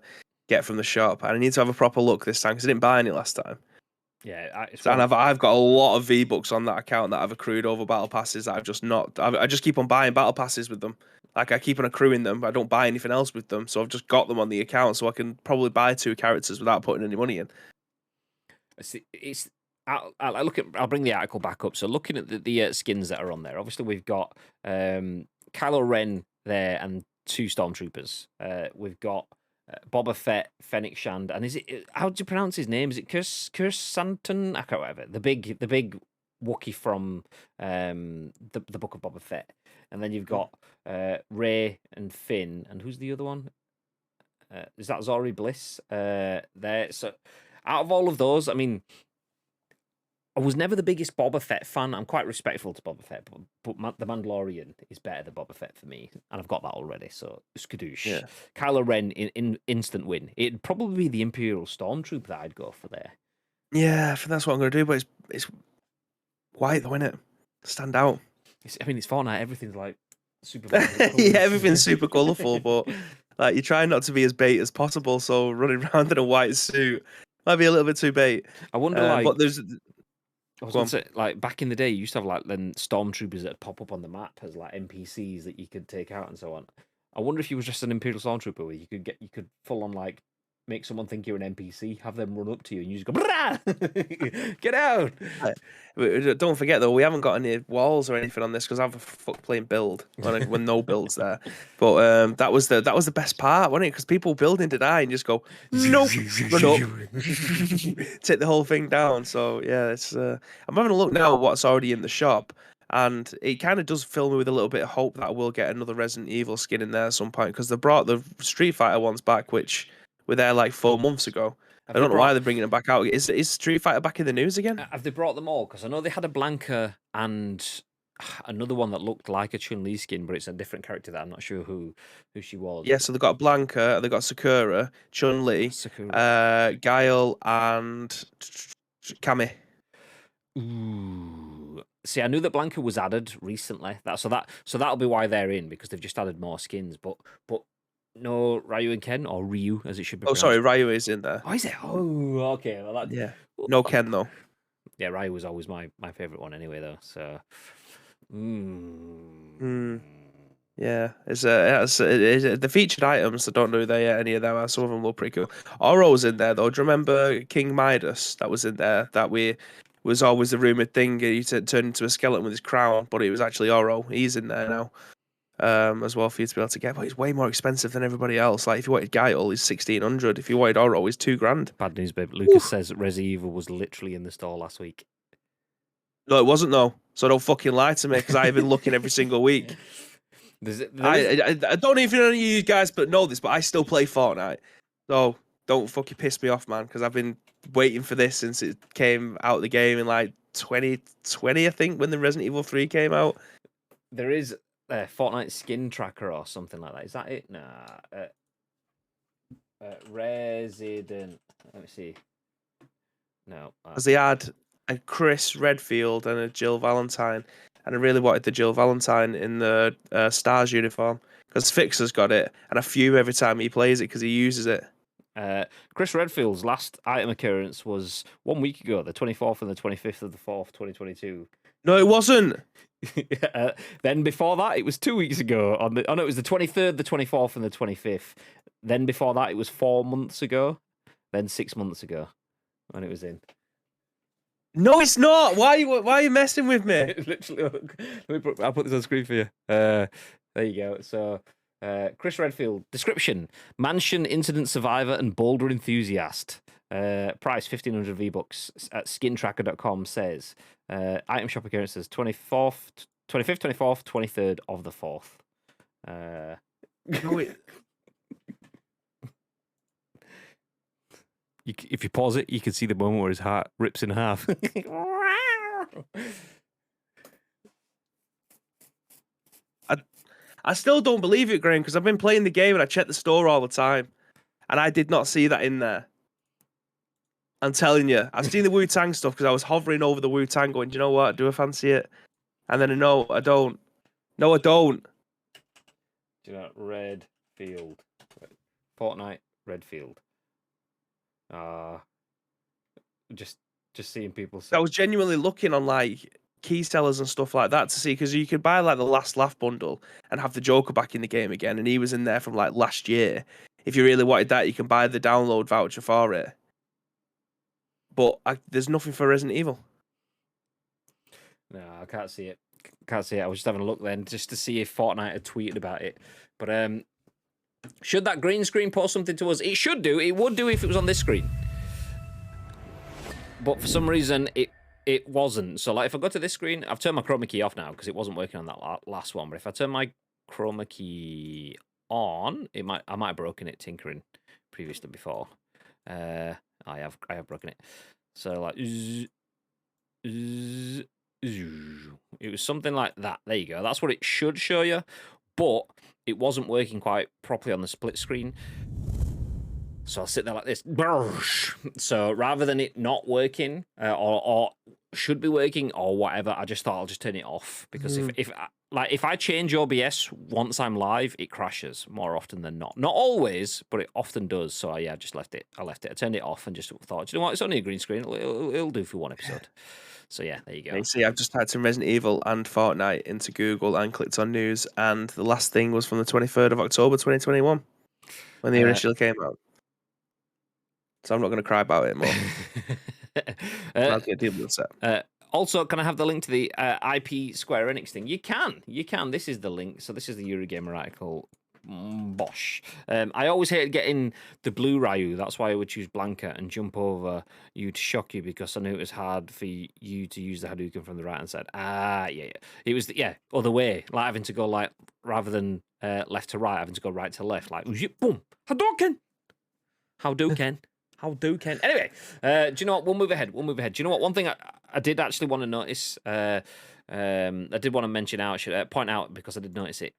get from the shop, and I need to have a proper look this time because I didn't buy any last time. Yeah, and I've got a lot of V-Bucks on that account that I've accrued over Battle Passes that I just keep on buying Battle Passes with them. Like I keep on accruing them. I don't buy anything else with them, so I've just got them on the account, so I can probably buy 2 characters without putting any money in. I'll bring the article back up. So looking at the skins that are on there, obviously we've got Kylo Ren there and 2 Stormtroopers. We've got Boba Fett, Fennec Shand, and is it, how do you pronounce his name? Is it Kursantan? I can't remember. The big Wookiee from the Book of Boba Fett. And then you've got Rey and Finn, and who's the other one? Is that Zori Bliss? There. So out of all of those, I mean, I was never the biggest Boba Fett fan. I'm quite respectful to Boba Fett, but The Mandalorian is better than Boba Fett for me, and I've got that already. So skadoosh. Yeah. Kylo Ren in instant win. It'd probably be the Imperial Stormtrooper that I'd go for there. Yeah, I think that's what I'm gonna do. But it's white though, innit? Stand out. It's Fortnite. Everything's like super. Yeah, everything's super colourful, but like you try not to be as bait as possible. So running around in a white suit might be a little bit too bait. I wonder, But there's. I was going to say, like back in the day, you used to have like then stormtroopers that pop up on the map as like NPCs that you could take out and so on. I wonder if you was just an Imperial Stormtrooper where you could full on like make someone think you're an NPC, have them run up to you, and you just go, "Brah! Get out!" Don't forget though, we haven't got any walls or anything on this because I have a fuck plain build when no builds there. But that was the best part, wasn't it? Because people building to die and just go nope, run up, take the whole thing down. So yeah, it's. I'm having a look now at what's already in the shop, and it kind of does fill me with a little bit of hope that I will get another Resident Evil skin in there at some point because they brought the Street Fighter ones back, which were there like 4 months ago. I don't know why they're bringing it back out. Is Street Fighter back in the news again? Have they brought them all? Because I know they had a Blanca and another one that looked like a Chun-Li skin, but it's a different character that I'm not sure who she was. Yeah, so they've got Blanca, they've got Sakura, Chun-Li, Guile, and Cammy. Ooh. See, I knew that Blanca was added recently. So that'll be why they're in, because they've just added more skins. But no Ryu and Ken, or Ryu as it should be. Oh, sorry, Ryu is in there. Oh, is it? Oh, okay. Well, yeah. No Ken though. Yeah, Ryu was always my favorite one anyway, though. So. Yeah, it's the featured items. I don't know any of them. Some of them look pretty cool. Oro's in there though. Do you remember King Midas? That was in there. That was always the rumored thing. He turned into a skeleton with his crown, but it was actually Oro. He's in there now. As well for you to be able to get, but it's way more expensive than everybody else. Like if you wanted Guile, he's 1,600. If you wanted Oro, he's $2,000. Bad news, babe. Lucas says Resi Evil was literally in the store last week. No, it wasn't though. So don't fucking lie to me because I've been looking every single week. I don't even know you guys, but know this, but I still play Fortnite. So don't fucking piss me off, man, because I've been waiting for this since it came out of the game in like 2020, I think, when the Resident Evil 3 came out. There is a Fortnite skin tracker or something like that. Is that it? Nah. Resident. Let me see. No. Because they had a Chris Redfield and a Jill Valentine, and I really wanted the Jill Valentine in the Stars uniform because Fixer's got it, and I fume every time he plays it because he uses it. Chris Redfield's last item occurrence was 1 week ago, the 24th and the 25th of the 4th, 2022. No, it wasn't. Then before that, it was 2 weeks ago. No, it was the 23rd, the 24th, and the 25th. Then before that, it was 4 months ago. Then 6 months ago, when it was in. No, it's not. Why are you messing with me? Literally, I'll put this on screen for you. There you go. So, Chris Redfield description: mansion incident survivor and boulder enthusiast. Price 1,500 V-Bucks at skintracker.com says. Item shop occurrences 25th, 24th, 23rd of the 4th. No, if you pause it, you can see the moment where his heart rips in half. I still don't believe it, Graham, because I've been playing the game and I check the store all the time, and I did not see that in there. I'm telling you, I've seen the Wu-Tang stuff because I was hovering over the Wu-Tang going, do you know what? Do I fancy it? And then no, I don't. No, I don't. Do you know Redfield? Fortnite Redfield. Just seeing people. I was genuinely looking on like key sellers and stuff like that to see, because you could buy like the Last Laugh bundle and have the Joker back in the game again, and he was in there from like last year. If you really wanted that, you can buy the download voucher for it. But there's nothing for Resident Evil. No, I can't see it. I was just having a look then just to see if Fortnite had tweeted about it. But should that green screen post something to us? It should do. It would do if it was on this screen. But for some reason, it wasn't. So like if I go to this screen, I've turned my chroma key off now because it wasn't working on that last one. But if I turn my chroma key on, I might have broken it tinkering previously before. I have broken it. So like, It was something like that. There you go. That's what it should show you, but it wasn't working quite properly on the split screen. So I'll sit there like this. So rather than it not working or should be working or whatever, I just thought I'll just turn it off because if I change OBS once I'm live, it crashes more often than not. Not always, but it often does. So I just left it. I turned it off and just thought, you know what? It's only a green screen. It'll do for one episode. So yeah, there you go. You see, I've just typed in Resident Evil and Fortnite into Google and clicked on news, and the last thing was from the 23rd of October 2021 when they initially came out. So I'm not going to cry about it more. I'll get deeply upset. Also, can I have the link to the IP Square Enix thing? You can. This is the link. So this is the Eurogamer article. Bosh. I always hated getting the blue Ryu. That's why I would choose Blanca and jump over you to shock you because I knew it was hard for you to use the Hadouken from the right hand side. Yeah. It was other way, like having to go like rather than left to right, having to go right to left, like boom, Hadouken. Anyway, do you know what? We'll move ahead. Do you know what? One thing I did actually want to notice, I did want to mention out, point out because I did notice it.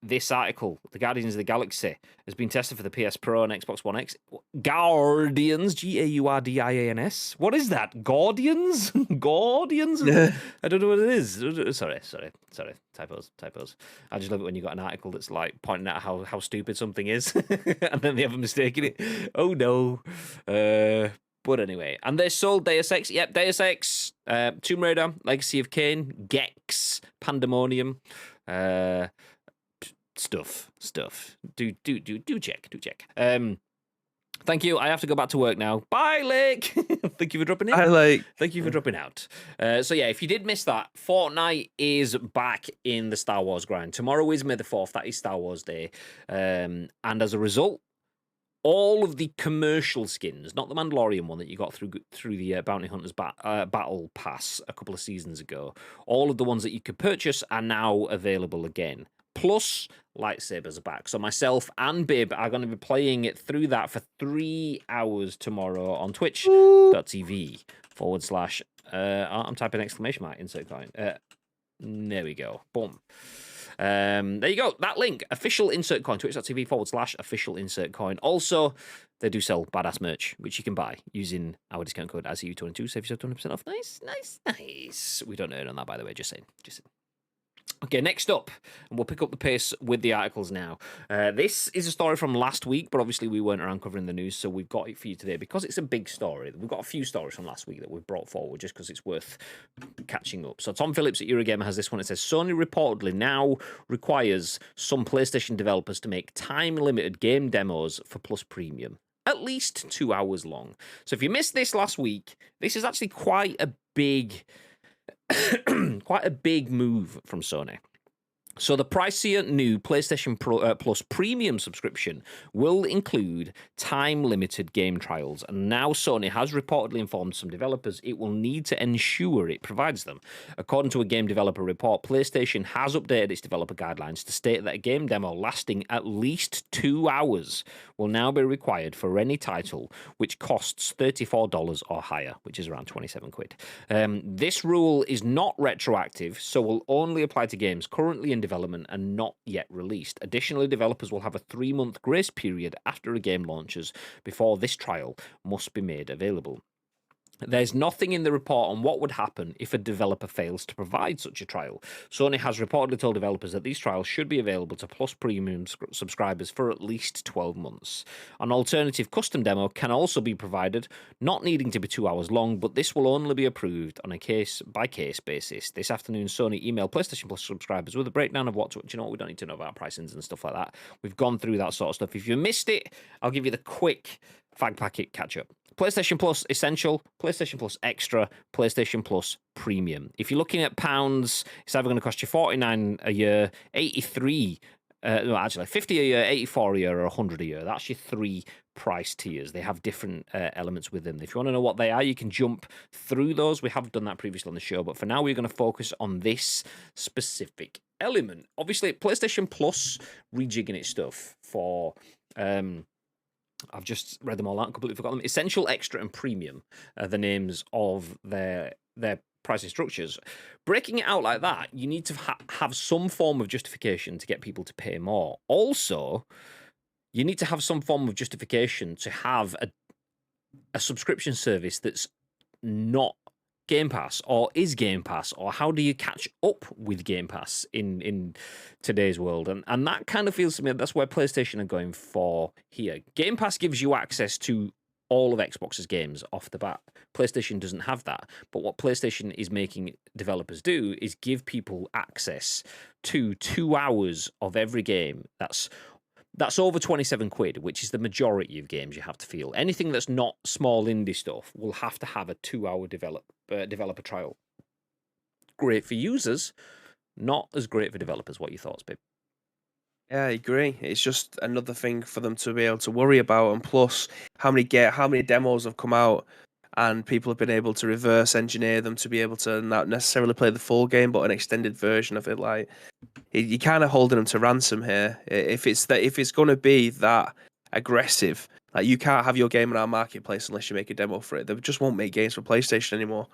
This article, The Guardians of the Galaxy, has been tested for the PS Pro and Xbox One X. Guardians, Gaurdians. What is that? Guardians? Guardians? I don't know what it is. Sorry. Typos. I just love it when you got an article that's like pointing out how stupid something is, and then they have a mistake in it. Oh no. But anyway, and they sold Deus Ex. Yep, Deus Ex, Tomb Raider, Legacy of Kain, Gex, Pandemonium. Stuff. Do check. Thank you. I have to go back to work now. Bye, Lake. Thank you for dropping in. Bye, Lake. Thank you for dropping out. So yeah, if you did miss that, Fortnite is back in the Star Wars grind. Tomorrow is May the 4th. That is Star Wars Day. And as a result, all of the commercial skins, not the Mandalorian one that you got through the Bounty Hunters Battle Pass a couple of seasons ago, all of the ones that you could purchase are now available again. Plus, lightsabers are back. So myself and Bib are going to be playing it through that for 3 hours tomorrow on twitch.tv / I'm typing exclamation mark, insert coin. There we go. Boom. There you go. That link, official insert coin, twitch.tv / official insert coin. Also, they do sell badass merch, which you can buy using our discount code ASU22. Save yourself 20% off. Nice. We don't earn on that, by the way. Just saying. Okay, next up, and we'll pick up the pace with the articles now. This is a story from last week, but obviously we weren't around covering the news, so we've got it for you today because it's a big story. We've got a few stories from last week that we've brought forward just because it's worth catching up. So Tom Phillips at Eurogamer has this one. It says, Sony reportedly now requires some PlayStation developers to make time-limited game demos for Plus Premium, at least 2 hours long. So if you missed this last week, this is actually quite a big move from Sony. So the pricier new PlayStation Plus Premium subscription will include time-limited game trials, and now Sony has reportedly informed some developers it will need to ensure it provides them. According to a game developer report, PlayStation has updated its developer guidelines to state that a game demo lasting at least 2 hours will now be required for any title which costs $34 or higher, which is around 27 quid. This rule is not retroactive, so will only apply to games currently in development and not yet released. Additionally, developers will have a 3-month grace period after a game launches before this trial must be made available. There's nothing in the report on what would happen if a developer fails to provide such a trial. Sony has reportedly told developers that these trials should be available to Plus Premium subscribers for at least 12 months. An alternative custom demo can also be provided, not needing to be 2 hours long, but this will only be approved on a case-by-case basis. This afternoon, Sony emailed PlayStation Plus subscribers with a breakdown of what to... Do you know what? We don't need to know about pricings and stuff like that. We've gone through that sort of stuff. If you missed it, I'll give you the quick fag packet catch-up. PlayStation Plus Essential, PlayStation Plus Extra, PlayStation Plus Premium. If you're looking at pounds, it's either going to cost you $49 a year, 50 a year, 84 a year, or 100 a year. That's your 3 price tiers. They have different elements with them. If you want to know what they are, you can jump through those. We have done that previously on the show, but for now, we're going to focus on this specific element. Obviously, PlayStation Plus rejigging its stuff for... I've just read them all out and completely forgot them. Essential, Extra, and Premium are the names of their pricing structures. Breaking it out like that, you need to have some form of justification to get people to pay more. Also, you need to have some form of justification to have a subscription service that's not Game Pass or is Game Pass, or how do you catch up with Game Pass in today's world? And that kind of feels to me that's where PlayStation are going for here. Game Pass gives you access to all of Xbox's games off the bat. PlayStation doesn't have that. But what PlayStation is making developers do is give people access to 2 hours of every game that's over 27 quid, which is the majority of games you have to feel. Anything that's not small indie stuff will have to have a 2-hour developer trial. Great for users, not as great for developers. What are your thoughts, babe? Yeah, I agree. It's just another thing for them to be able to worry about, and plus, how many demos have come out, and people have been able to reverse engineer them to be able to not necessarily play the full game, but an extended version of it. Like, you're kind of holding them to ransom here. If it's going to be that aggressive, like, you can't have your game in our marketplace unless you make a demo for it. They just won't make games for PlayStation anymore.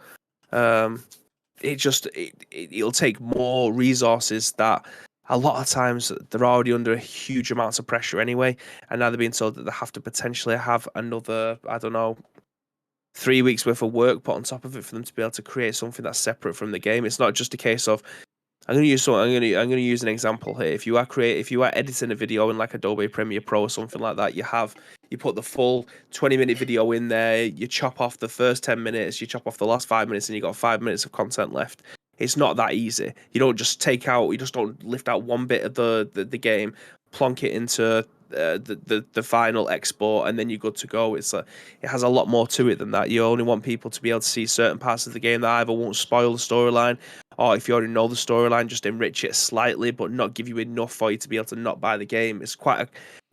It'll take more resources that a lot of times they're already under huge amounts of pressure anyway, and now they're being told that they have to potentially have another, I don't know, 3 weeks worth of work put on top of it for them to be able to create something that's separate from the game. It's not just a case of, I'm going to use an example here. If you are editing a video in like Adobe Premiere Pro or something like that, you put the full 20-minute video in there, you chop off the first 10 minutes, you chop off the last 5 minutes, and you got 5 minutes of content left. It's not that easy. You don't lift out one bit of the game, plonk it into the final export, and then you're good to go. It has a lot more to it than that. You only want people to be able to see certain parts of the game that either won't spoil the storyline, or if you already know the storyline, just enrich it slightly, but not give you enough for you to be able to not buy the game. It's quite a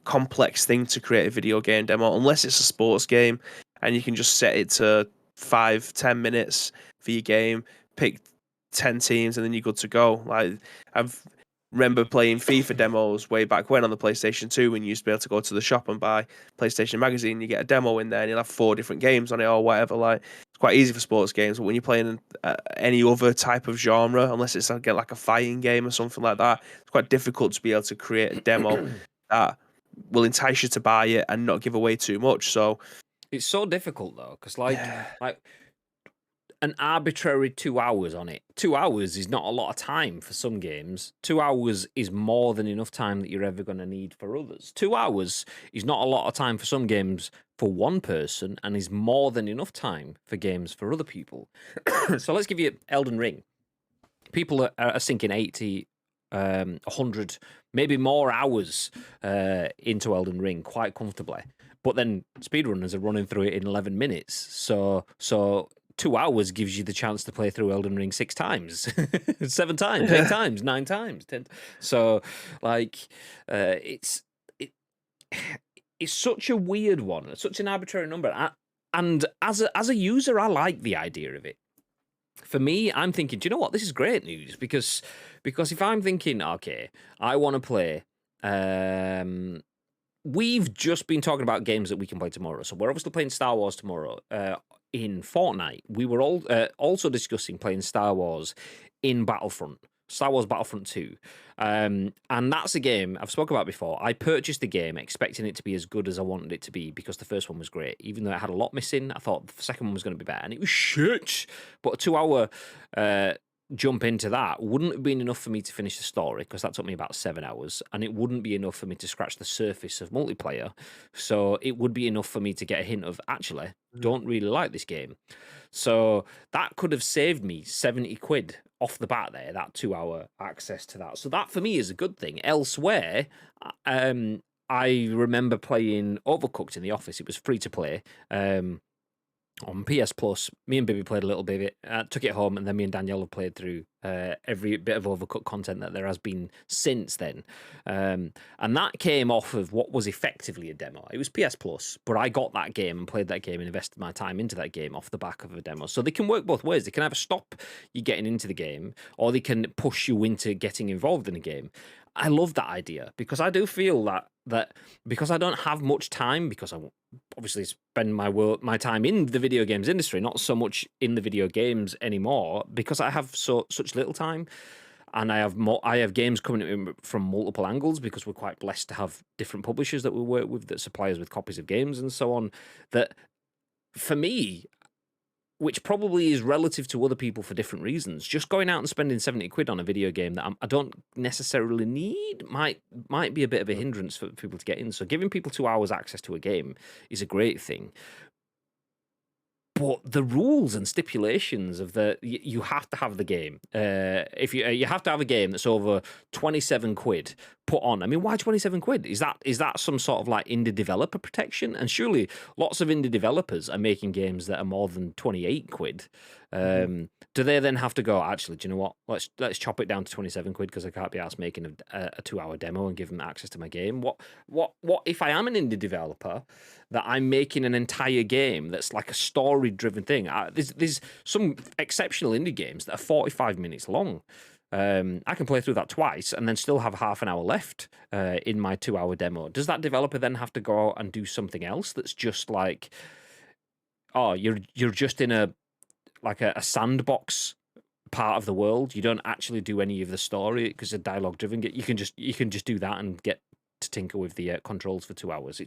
complex thing to create a video game demo, unless it's a sports game, and you can just set it to 5-10 minutes for your game, pick 10 teams, and then you're good to go. Like, I've remember playing FIFA demos way back when on the PlayStation 2, when you used to be able to go to the shop and buy PlayStation Magazine. You get a demo in there and you'll have 4 different games on it or whatever. Like, it's quite easy for sports games, but when you're playing any other type of genre, unless it's like a fighting game or something like that, it's quite difficult to be able to create a demo that will entice you to buy it and not give away too much. So it's so difficult though, because like an arbitrary 2 hours on it. 2 hours is not a lot of time for some games. 2 hours is more than enough time that you're ever going to need for others. 2 hours is not a lot of time for some games for one person, and is more than enough time for games for other people. So let's give you Elden Ring. People are sinking 80, 100, maybe more hours into Elden Ring quite comfortably. But then speedrunners are running through it in 11 minutes. So 2 hours gives you the chance to play through Elden Ring 6 times, 7 times, 8 times, 9 times, 10. So, like, it's such a weird one, such an arbitrary number. And as a user, I like the idea of it. For me, I'm thinking, do you know what? This is great news, because if I'm thinking, okay, I want to play. We've just been talking about games that we can play tomorrow. So we're obviously playing Star Wars tomorrow. In Fortnite, we were all also discussing playing Star Wars in Battlefront, Star Wars Battlefront 2. And that's a game I've spoken about before. I purchased the game expecting it to be as good as I wanted it to be, because the first one was great. Even though it had a lot missing, I thought the second one was going to be better, and it was shit. But a 2-hour jump into that wouldn't have been enough for me to finish the story, because that took me about 7 hours, and it wouldn't be enough for me to scratch the surface of multiplayer. So it would be enough for me to get a hint of, actually, don't really like this game. So that could have saved me 70 quid off the bat there, that 2-hour access to that. So that for me is a good thing. Elsewhere, I remember playing Overcooked in the office. It was free to play. On PS Plus, me and Bibby played a little bit of it, took it home, and then me and Danielle have played through every bit of overcut content that there has been since then. And that came off of what was effectively a demo. It was PS Plus, but I got that game and played that game and invested my time into that game off the back of a demo. So they can work both ways. They can either stop you getting into the game, or they can push you into getting involved in the game. I love that idea, because I do feel that because I don't have much time, because I obviously spend my time in the video games industry, not so much in the video games anymore, because I have such little time, and I have games coming in from multiple angles, because we're quite blessed to have different publishers that we work with that supply us with copies of games and so on. That for me, which probably is relative to other people for different reasons, just going out and spending 70 quid on a video game that I don't necessarily need might be a bit of a hindrance for people to get in. So giving people 2 hours access to a game is a great thing. But the rules and stipulations of you have to have the game. If you have to have a game that's over 27 quid put on. I mean, why 27 quid? Is that some sort of like indie developer protection? And surely lots of indie developers are making games that are more than 28 quid. Do they then have to go, actually, do you know what? Let's chop it down to 27 quid, because I can't be asked making a 2-hour demo and give them access to my game. What if I am an indie developer that I'm making an entire game that's like a story-driven thing? There's some exceptional indie games that are 45 minutes long. I can play through that twice and then still have half an hour left in my 2-hour demo. Does that developer then have to go out and do something else that's just like, oh, you're just in a sandbox part of the world? You don't actually do any of the story because it's dialogue driven. You can just do that and get to tinker with the controls for 2 hours.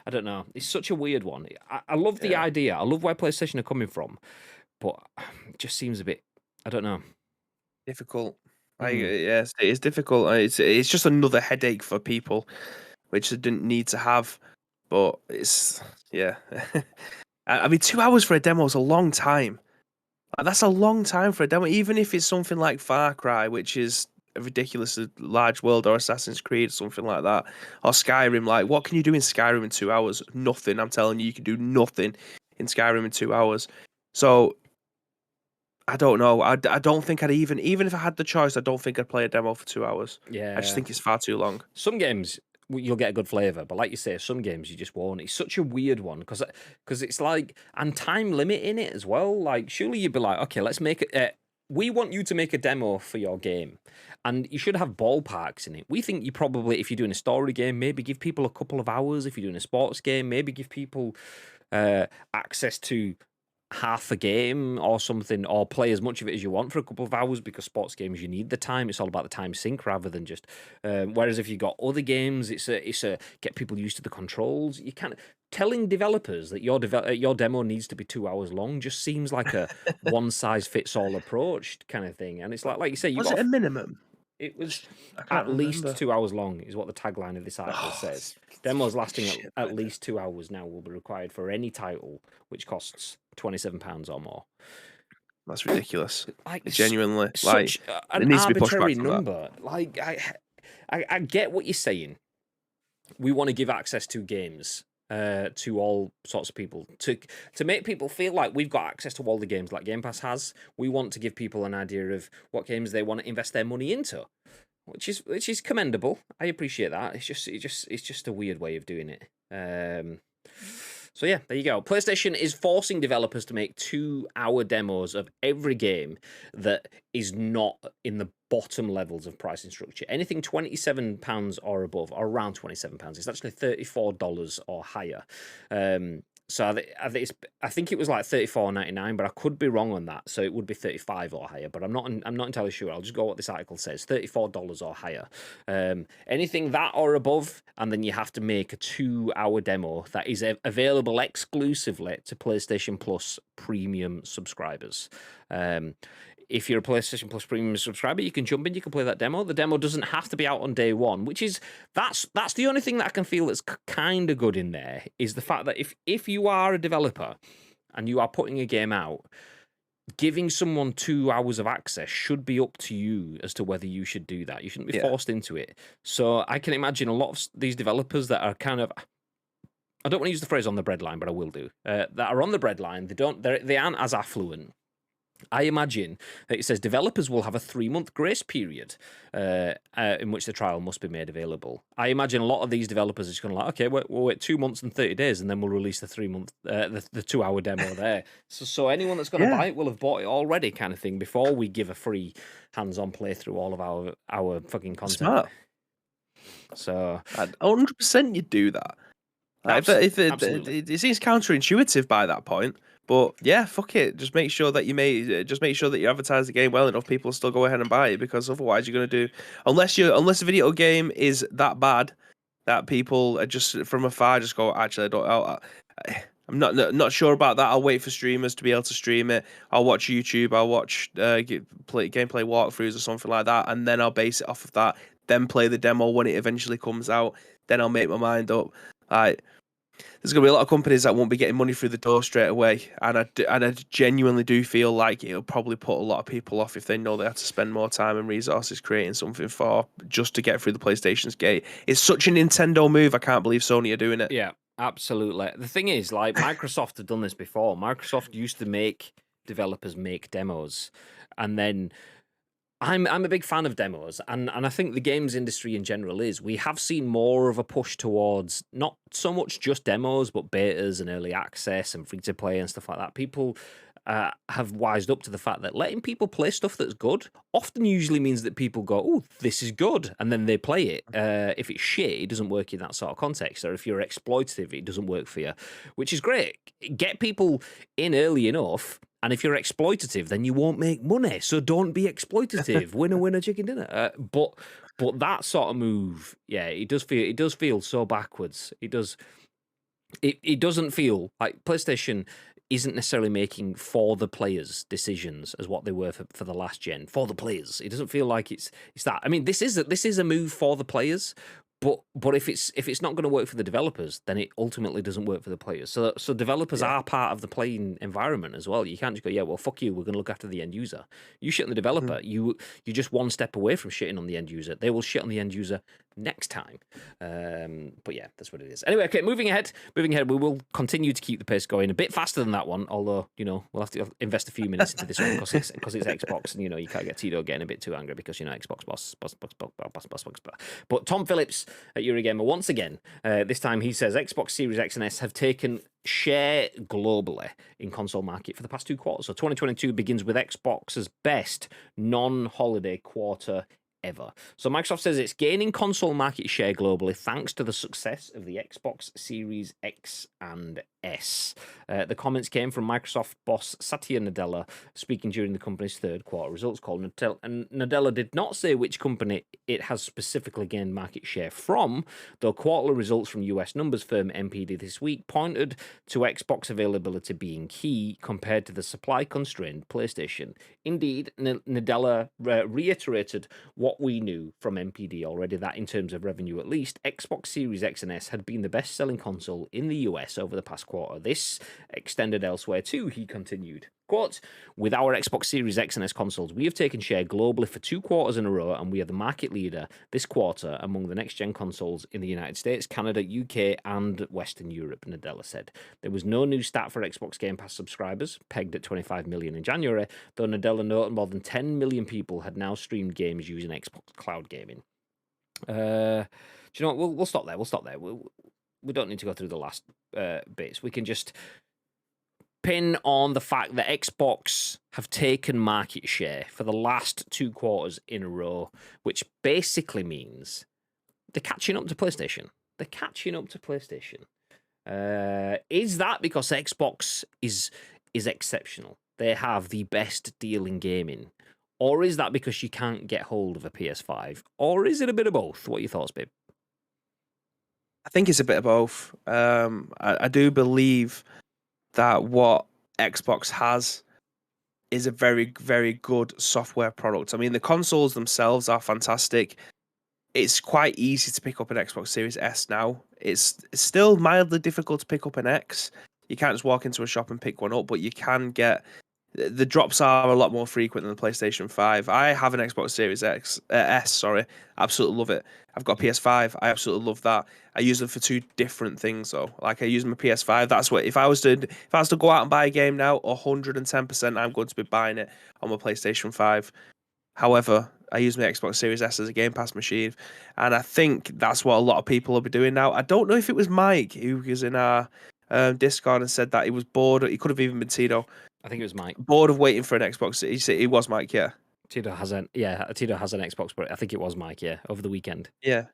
I don't know. It's such a weird one. I love the idea. I love where PlayStation are coming from, but it just seems a bit, I don't know. Difficult. Yes, it is difficult. It's just another headache for people, which they didn't need to have. But it's I mean, 2 hours for a demo is a long time. That's a long time for a demo, even if it's something like Far Cry, which is a ridiculously large world, or Assassin's Creed, something like that, or Skyrim. Like, what can you do in Skyrim in 2 hours? Nothing. I'm telling you, you can do nothing in Skyrim in 2 hours. So I don't know. I don't think I'd even if I had the choice, I don't think I'd play a demo for 2 hours. Yeah, I just think it's far too long. Some games you'll get a good flavor, but like you say, some games you just won't. It's such a weird one, because it's like, and time limit in it as well. Like, surely you'd be like, okay, let's make it. We want you to make a demo for your game, and you should have ballparks in it. We think you probably, if you're doing a story game, maybe give people a couple of hours. If you're doing a sports game, maybe give people access to half a game or something, or play as much of it as you want for a couple of hours, because sports games, you need the time. It's all about the time sink rather than just whereas if you got other games, it's a get people used to the controls. You can't, telling developers that your demo needs to be 2 hours long just seems like a one size fits all approach kind of thing. And it's like you say, Was it a minimum? It was at least 2 hours long, is what the tagline of this article says. Demos lasting at least 2 hours now will be required for any title which costs £27 or more. That's ridiculous. Like, genuinely, such an it needs to be arbitrary pushed back number. Like, I get what you're saying. We want to give access to games to all sorts of people, to make people feel like we've got access to all the games like Game Pass has. We want to give people an idea of what games they want to invest their money into, which is commendable. I appreciate that. It's just a weird way of doing it. So yeah, there you go. PlayStation is forcing developers to make 2-hour demos of every game that is not in the bottom levels of pricing structure. Anything £27 or above, or around £27, it's actually $34 or higher. So I think it was like $34.99, but I could be wrong on that. So it would be $35 or higher, but I'm not entirely sure. I'll just go what this article says: $34 or higher. Anything that or above, and then you have to make a 2-hour demo that is available exclusively to PlayStation Plus Premium subscribers. If you're a PlayStation Plus Premium subscriber, you can jump in, you can play that demo. The demo doesn't have to be out on day one, which is, that's the only thing that I can feel that's kind of good in there, is the fact that if you are a developer and you are putting a game out, giving someone 2 hours of access should be up to you as to whether you should do that. You shouldn't be forced into it. So I can imagine a lot of these developers that are kind of, I don't want to use the phrase on the breadline, but I will do, that are on the breadline. They aren't as affluent. I imagine that it says developers will have a 3-month grace period in which the trial must be made available. I imagine a lot of these developers are just going to okay, we'll wait 2 months and 30 days, and then we'll release the 3-month, the 2-hour demo there. So anyone that's going to buy it will have bought it already, kind of thing, before we give a free hands-on playthrough all of our fucking content. Smart. So 100% you'd do that. Absolutely. It seems counterintuitive by that point. But yeah, fuck it. Just make sure that you advertise the game well enough. People still go ahead and buy it, because otherwise you're going to do unless a video game is that bad that people are just from afar just go, actually, I'm not sure about that. I'll wait for streamers to be able to stream it. I'll watch YouTube. I'll watch gameplay walkthroughs or something like that, and then I'll base it off of that. Then play the demo when it eventually comes out. Then I'll make my mind up. There's going to be a lot of companies that won't be getting money through the door straight away, and I genuinely do feel like it'll probably put a lot of people off if they know they have to spend more time and resources creating something just to get through the PlayStation's gate. It's such a Nintendo move. I can't believe Sony are doing it. Yeah, absolutely. The thing is, like, Microsoft have done this before. Microsoft used to make developers make demos, and then I'm a big fan of demos, and I think the games industry in general is. We have seen more of a push towards not so much just demos, but betas and early access and free to play and stuff like that. People have wised up to the fact that letting people play stuff that's good often usually means that people go, "Oh, this is good," and then they play it. If it's shit, it doesn't work in that sort of context, or if you're exploitative, it doesn't work for you, which is great. Get people in early enough. And if you're exploitative, then you won't make money. So don't be exploitative. Winner, winner, chicken dinner. But that sort of move, yeah, it does feel so backwards. It does. It doesn't feel like PlayStation isn't necessarily making for the players decisions as what they were for the last gen. For the players, it doesn't feel like it's that. I mean, this is a move for the players. But if it's not going to work for the developers, then it ultimately doesn't work for the players. So developers are part of the playing environment as well. You can't just go, yeah, well, fuck you, we're going to look after the end user. You shit on the developer. You're just one step away from shitting on the end user. They will shit on the end user next time. But yeah, that's what it is. Anyway, okay, moving ahead. We will continue to keep the pace going a bit faster than that one. Although we'll have to invest a few minutes into this one because it's Xbox, and you can't get Tito getting a bit too angry because Xbox boss. But Tom Phillips at Eurogamer once again. This time he says Xbox Series X and S have taken share globally in console market for the past 2 quarters. So 2022 begins with Xbox's best non-holiday quarter ever. So Microsoft says it's gaining console market share globally thanks to the success of the Xbox Series X and S. The comments came from Microsoft boss Satya Nadella speaking during the company's third quarter results call. And Nadella did not say which company it has specifically gained market share from, though quarterly results from US numbers firm MPD this week pointed to Xbox availability being key compared to the supply-constrained PlayStation. Indeed, Nadella reiterated what we knew from MPD already, that in terms of revenue at least, Xbox Series X and S had been the best-selling console in the US over the past quarter. This extended elsewhere too, he continued. Quote, with our Xbox Series X and S consoles, we have taken share globally for 2 quarters in a row, and we are the market leader this quarter among the next-gen consoles in the United States, Canada, UK, and Western Europe, Nadella said. There was no new stat for Xbox Game Pass subscribers, pegged at 25 million in January, though Nadella noted more than 10 million people had now streamed games using Xbox Cloud Gaming. Do you know what? We'll stop there. We don't need to go through the last bits. We can just pin on the fact that Xbox have taken market share for the last 2 quarters in a row, which basically means they're catching up to PlayStation. Is that because Xbox is exceptional? They have the best deal in gaming. Or is that because you can't get hold of a PS5? Or is it a bit of both? What are your thoughts, babe? I think it's a bit of both. I do believe that what Xbox has is a very, very good software product. I mean, the consoles themselves are fantastic. It's quite easy to pick up an Xbox Series S now. It's still mildly difficult to pick up an X. You can't just walk into a shop and pick one up, but you can get the drops are a lot more frequent than the PlayStation 5. I have an Xbox Series S, sorry. Absolutely love it. I've got a PS5. I absolutely love that. I use them for two different things though. Like I use my PS5. That's what if I was to go out and buy a game now, 110% I'm going to be buying it on my PlayStation 5. However, I use my Xbox Series S as a Game Pass machine, and I think that's what a lot of people will be doing now. I don't know if it was Mike who was in our Discord and said that he was bored. He could have even been Tito. I think it was Mike. Bored of waiting for an Xbox. He said it was Mike, yeah. Tito has an Xbox, but I think it was Mike, yeah, over the weekend. Yeah.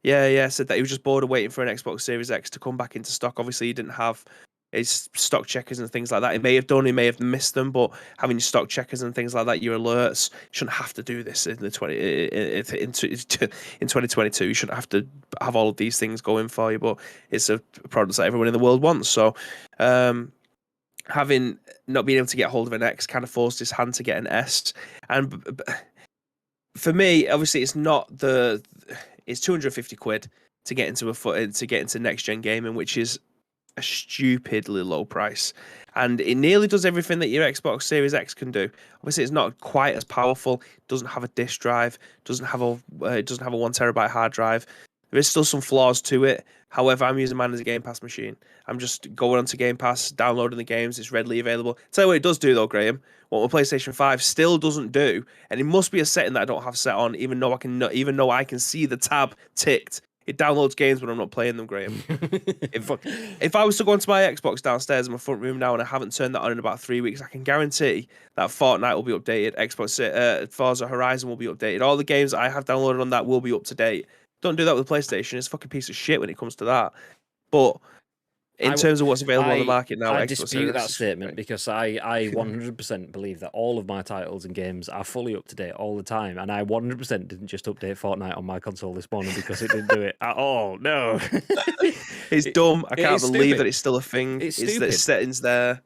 Yeah. Said that he was just bored of waiting for an Xbox Series X to come back into stock. Obviously, he didn't have his stock checkers and things like that. He may have done, he may have missed them, but having your stock checkers and things like that, your alerts, you shouldn't have to do this in 2022. You shouldn't have to have all of these things going for you, but it's a product that everyone in the world wants. So, having not being able to get hold of an X kind of forced his hand to get an S. And for me, obviously, it's £250 to get into next gen gaming, which is a stupidly low price, and it nearly does everything that your Xbox Series X can do. Obviously, it's not quite as powerful. It doesn't have a disk drive. Doesn't have a 1 TB hard drive. There is still some flaws to it. However, I'm using mine as a Game Pass machine. I'm just going onto Game Pass, downloading the games. It's readily available. Tell you what it does do though, Graham. What my PlayStation 5 still doesn't do, and it must be a setting that I don't have set on, even though I can see the tab ticked. It downloads games when I'm not playing them, Graham. If I was to go into my Xbox downstairs in my front room now and I haven't turned that on in about 3 weeks, I can guarantee that Fortnite will be updated, Forza Horizon will be updated. All the games that I have downloaded on that will be up to date. Don't do that with PlayStation. It's a fucking piece of shit when it comes to that. But in terms of what's available on the market now, I dispute that statement because I 100% believe that all of my titles and games are fully up to date all the time, and I 100% didn't just update Fortnite on my console this morning because it didn't do it at all. No, it's dumb. I can't believe that it's still a thing. It's stupid. stupid. The settings there.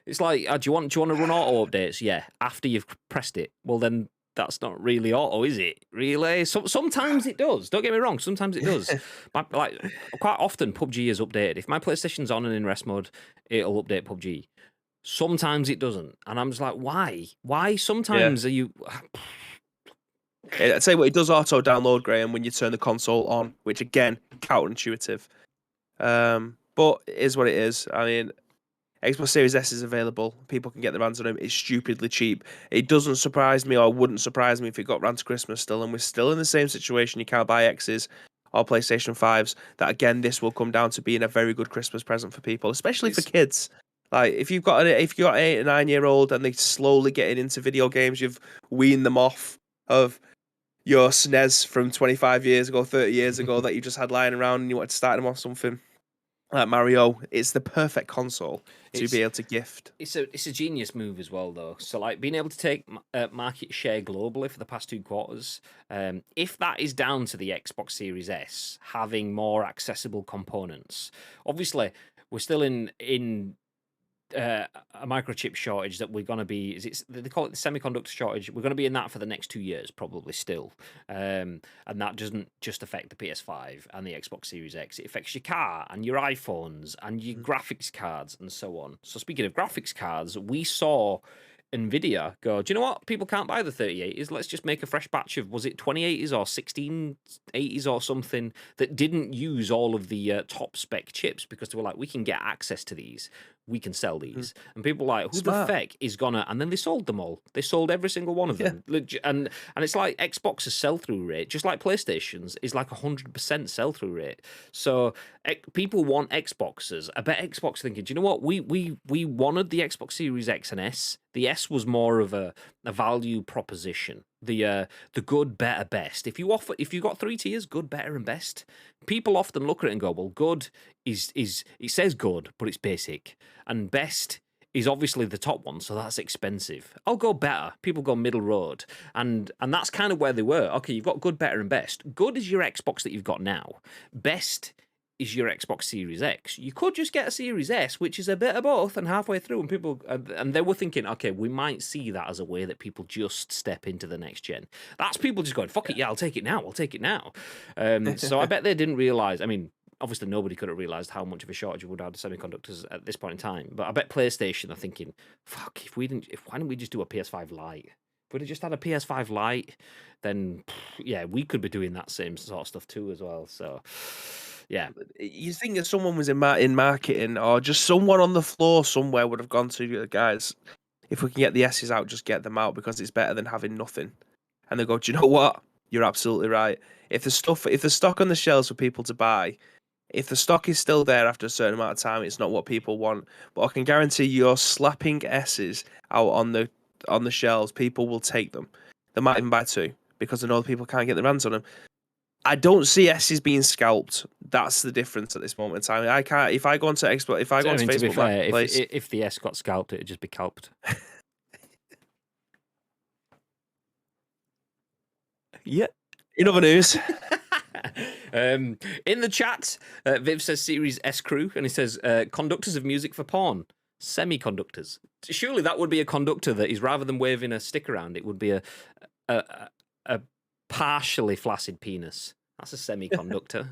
It's like, do you want to run auto updates? Yeah, after you've pressed it. Well, then that's not really auto, is it? Really? Sometimes it does. Don't get me wrong. Sometimes it does. Quite often, PUBG is updated. If my PlayStation's on and in rest mode, it'll update PUBG. Sometimes it doesn't, and I'm just like, why? Why? Sometimes are you? I'd say what it does auto download, Graham, when you turn the console on, which again, counterintuitive. But it is what it is. I mean, Xbox Series S is available. People can get their hands on them. It's stupidly cheap. It doesn't surprise me, or wouldn't surprise me, if it got round to Christmas still, and we're still in the same situation. You can't buy X's or PlayStation 5s. That again, this will come down to being a very good Christmas present for people, especially for kids. Like if you've got an 8 or 9-year-old and they're slowly getting into video games, you've weaned them off of your SNES from 25 years ago, 30 years ago that you just had lying around, and you wanted to start them off something like Mario. It's the perfect console to be able to gift. It's a genius move as well, though. So, like, being able to take market share globally for the past 2 quarters, if that is down to the Xbox Series S having more accessible components, obviously we're still in a microchip shortage that we're going to be. They call it the semiconductor shortage. We're going to be in that for the next 2 years, probably still. And that doesn't just affect the PS5 and the Xbox Series X. It affects your car and your iPhones and your graphics cards and so on. So speaking of graphics cards, we saw Nvidia go, do you know what? People can't buy the 3080s. Let's just make a fresh batch of, was it 2080s or 1680s or something that didn't use all of the top spec chips, because they were like, we can get access to these. We can sell these. And people were like, who the feck is gonna? And then they sold them all. They sold every single one of them. And it's like Xbox's sell-through rate, just like PlayStation's, is like 100% sell-through rate. So people want Xboxes. I bet Xbox thinking, do you know what? We wanted the Xbox Series X and S. The S was more of a value proposition. The good, better, best. If you got 3 tiers, good, better, and best, people often look at it and go, well, good is it says good, but it's basic, and best is obviously the top one, so that's expensive. I'll go better. People go middle road, and that's kind of where they were. Okay, you've got good, better, and best. Good is your Xbox that you've got now. Best is your Xbox Series X. You could just get a Series S, which is a bit of both, and halfway through, and people, and they were thinking, okay, we might see that as a way that people just step into the next gen. That's people just going, fuck it, yeah, I'll take it now. So I bet they didn't realize. I mean, obviously nobody could have realised how much of a shortage we would have of semiconductors at this point in time. But I bet PlayStation are thinking, fuck, why didn't we just do a PS5 Lite? If we'd have just had a PS5 Lite, then yeah, we could be doing that same sort of stuff too as well. So yeah. You think if someone was in marketing, or just someone on the floor somewhere would have gone to guys, if we can get the S's out, just get them out because it's better than having nothing. And they go, do you know what? You're absolutely right. If the stock on the shelves for people to buy, if the stock is still there after a certain amount of time, it's not what people want. But I can guarantee you're slapping S's out on the shelves, people will take them. They might even buy two because they know people can't get their hands on them. I don't see S's being scalped. That's the difference at this moment in time. I can't. If I go onto Facebook, To be fair, Marketplace, if the S got scalped, it'd just be calped. Yeah. In other news, in the chat, Viv says Series S crew, and he says conductors of music for porn, semiconductors. Surely that would be a conductor that is, rather than waving a stick around, it would be a partially flaccid penis. That's a semiconductor.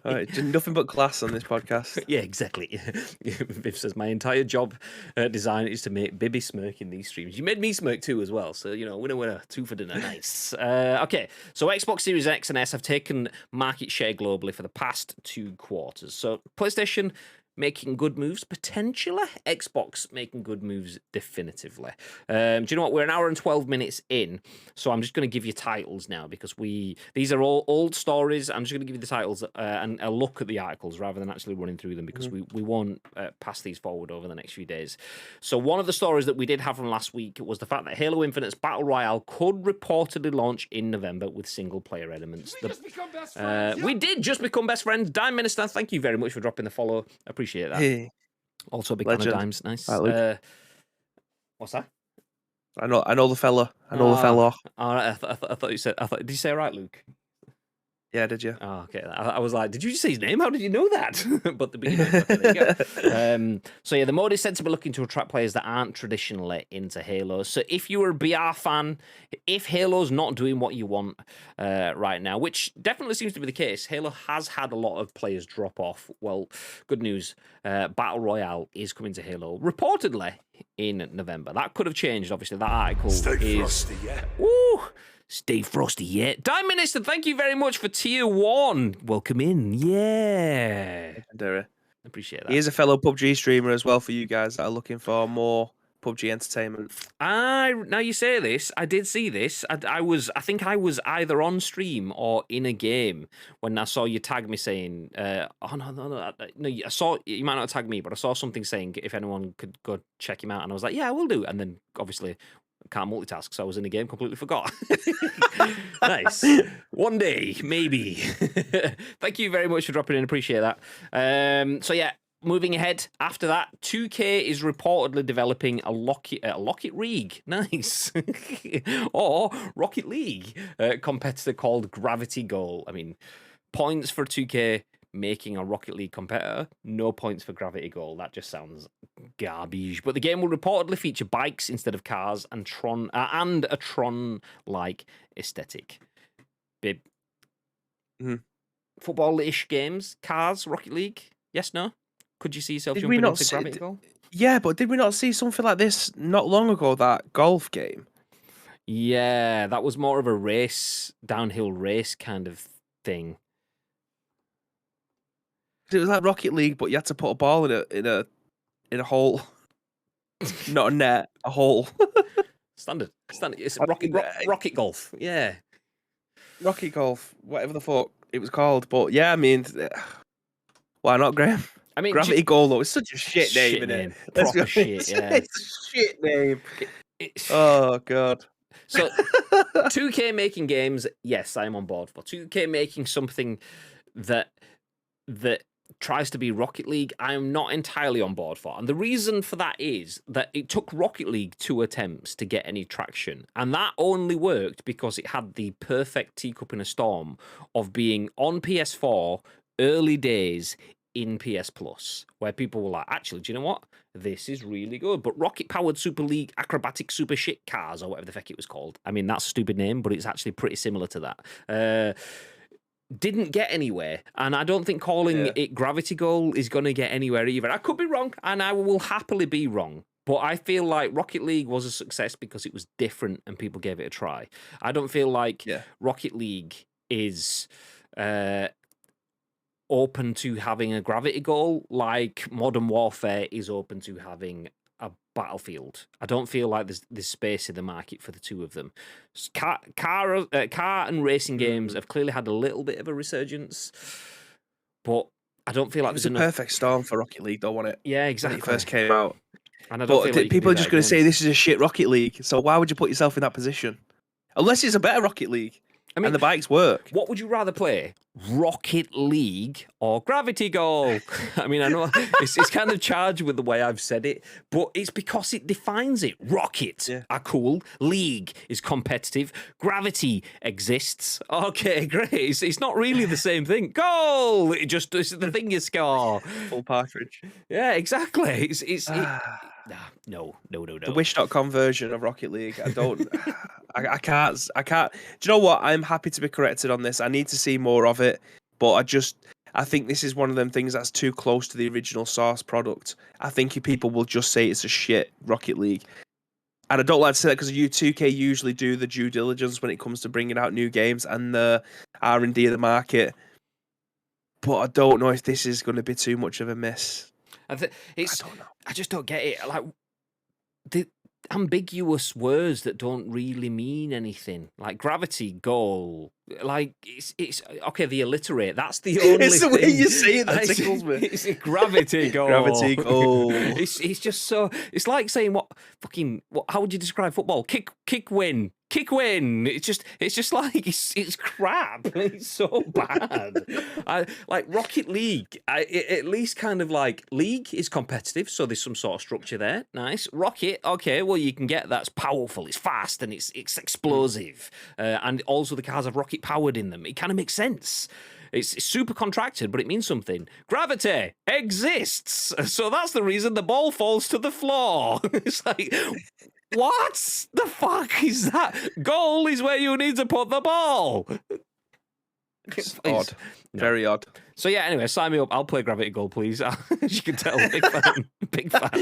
right, nothing but class on this podcast. Yeah, exactly. Viv says, my entire job design is to make Bibby smirk in these streams. You made me smirk too as well. So, winner, 2 for dinner. Nice. Okay, so Xbox Series X and S have taken market share globally for the past 2 quarters. So PlayStation making good moves, potentially. Xbox making good moves, definitively. Do you know what? We're an hour and 12 minutes in, so I'm just going to give you titles now because these are all old stories. I'm just going to give you the titles and a look at the articles rather than actually running through them because we won't pass these forward over the next few days. So one of the stories that we did have from last week was the fact that Halo Infinite's Battle Royale could reportedly launch in November with single-player elements. We did just become best friends. Dime Minister, thank you very much for dropping the follow. Appreciate that. Hey, Also, big legend. fan of Dimes. Nice. What's that? I know the fella. I know the fella. All right. I thought you said. Did you say it right, Luke? Yeah, did you? Oh, okay. I was like, did you just say his name? How did you know that? But the beginning. Okay, there you go. So yeah, the mode is said to be looking to attract players that aren't traditionally into Halo. So if you're a BR fan, if Halo's not doing what you want right now, which definitely seems to be the case, Halo has had a lot of players drop off. Well, good news. Battle Royale is coming to Halo reportedly in November. That could have changed. Obviously, that article Stay frosty, yeah. Woo! Stay frosty yet. Dime Minister, thank you very much for tier 1. Welcome in. Yeah. Legendary. Appreciate that. He is a fellow PUBG streamer as well for you guys that are looking for more PUBG entertainment. Now you say this, I did see this. I think I was either on stream or in a game when I saw you tag me saying, no, I saw, you might not have tagged me, but I saw something saying if anyone could go check him out, and I was like, yeah, I will do. And then obviously can't multitask, so I was in the game, completely forgot. Nice. One day, maybe. Thank you very much for dropping in, appreciate that. So yeah, moving ahead, after that, 2K is reportedly developing a Rocket League, nice, or Rocket League competitor called Gravity Goal. I mean, points for 2K making a Rocket League competitor, no points for Gravity Goal. That just sounds garbage. But the game will reportedly feature bikes instead of cars and a Tron-like aesthetic. Bib. Football-ish games, cars, Rocket League. Yes, no? Could you see yourself jumping into Gravity Goal? Yeah, but did we not see something like this not long ago, that golf game? Yeah, that was more of a downhill race kind of thing. It was like Rocket League, but you had to put a ball in a hole. Not a net, a hole. Standard. It's rocket golf. Yeah. Rocket golf, whatever the fuck it was called. But yeah, I mean, why not, Graham? I mean, Gravity Goal, though, it's such a shit name, isn't it? Proper shit, yeah. It's a shit name. Oh, God. So, 2K making games, yes, I'm on board for. 2K making something that tries to be Rocket League, I'm not entirely on board for. And the reason for that is that it took Rocket League 2 attempts to get any traction. And that only worked because it had the perfect teacup in a storm of being on PS4 early days in PS Plus, where people were like, actually, do you know what? This is really good. But Rocket Powered Super League Acrobatic Super Shit Cars, or whatever the fuck it was called. I mean, that's a stupid name, but it's actually pretty similar to that. didn't get anywhere, and I don't think calling it Gravity Goal is going to get anywhere either. I could be wrong, and I will happily be wrong. But I feel like Rocket League was a success because it was different and people gave it a try. I don't feel like Rocket League is open to having a gravity goal like Modern Warfare is open to having a Battlefield. I don't feel like there's space in the market for the two of them. Car and racing games have clearly had a little bit of a resurgence, but I don't feel like there's a perfect storm for Rocket League, though, wasn't it? Yeah, exactly. When it first came out. And I don't feel like people are just going to say this is a shit Rocket League. So why would you put yourself in that position? Unless it's a better Rocket League. I mean, and the bikes work. What would you rather play? Rocket League or Gravity Goal? I mean, I know it's kind of charged with the way I've said it, but it's because it defines it. Rocket are cool. League is competitive. Gravity exists. Okay, great. It's not really the same thing. Goal! It's the thing you score. Full partridge. Yeah, exactly. No. The Wish.com version of Rocket League. I don't. I can't. Do you know what? I'm happy to be corrected on this. I need to see more of it, but I think this is one of them things that's too close to the original source product. I think people will just say it's a shit Rocket League. And I don't like to say that because 2K usually do the due diligence when it comes to bringing out new games and the R&D of the market. But I don't know if this is going to be too much of a miss. I don't know. I just don't get it. Like the ambiguous words that don't really mean anything, like gravity goal. Like it's okay. The alliterate. That's the only. It's the thing. way you say it that tickles me. It's a gravity goal. Gravity goal. It's just so. It's like saying what. How would you describe football? Kick win. Kick win. It's just like it's crap. It's so bad. Like Rocket League. At least kind of like league is competitive, so there's some sort of structure there. Nice. Rocket. Okay, well you can get that's powerful. It's fast and it's explosive, and also the cars have rocket powered in them. It kind of makes sense. It's super contracted, but it means something. Gravity exists, so that's the reason the ball falls to the floor. It's like. What the fuck is that? Goal is where you need to put the ball. It's odd. No. Very odd. So yeah, anyway, sign me up. I'll play Gravity Goal, please. As you can tell, big fan. Big fan.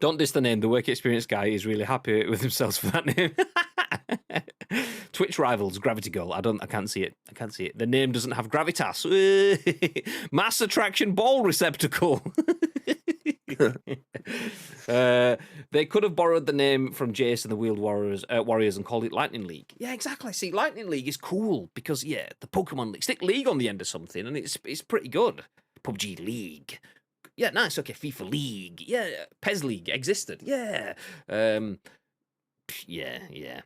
Don't diss the name. The work experience guy is really happy with himself for that name. Twitch rivals Gravity Goal. I can't see it. The name doesn't have gravitas. Mass attraction ball receptacle. They could have borrowed the name from Jace and the Wheeled Warriors and called it Lightning League. Yeah, exactly. See, Lightning League is cool because the Pokemon League. Stick League on the end of something, and it's pretty good. PUBG League. Yeah, nice. Okay, FIFA League. Yeah, PES League existed. Yeah. Yeah.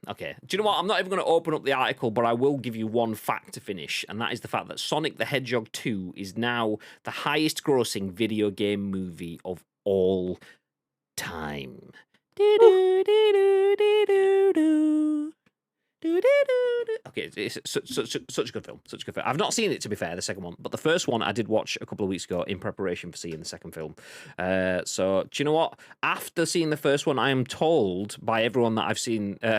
Okay. Do you know what? I'm not even going to open up the article, but I will give you one fact to finish, and that is the fact that Sonic the Hedgehog 2 is now the highest grossing video game movie of all time. Okay, it's such a good film. Such a good film. I've not seen it, to be fair, the second one, but the first one I did watch a couple of weeks ago in preparation for seeing the second film. So, do you know what? After seeing the first one, I am told by everyone that I've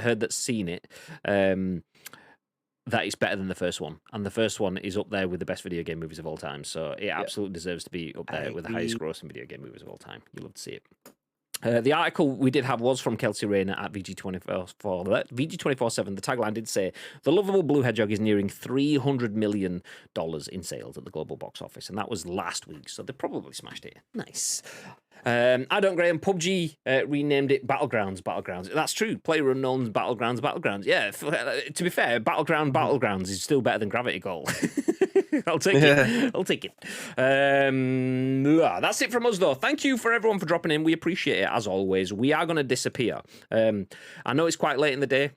heard that's seen it, that it's better than the first one. And the first one is up there with the best video game movies of all time. So it absolutely deserves to be up there with the highest grossing video game movies of all time. You love to see it. The article we did have was from Kelsey Raynor at VG247. The tagline did say, the lovable blue hedgehog is nearing $300 million in sales at the global box office. And that was last week, so they probably smashed it. Nice. I don't Graham. PUBG renamed it Battlegrounds. That's true. PlayerUnknown's Battlegrounds. Yeah, to be fair, Battlegrounds is still better than Gravity Goal. I'll take it. That's it from us, though. Thank you for everyone for dropping in. We appreciate it, as always. We are going to disappear. I know it's quite late in the day.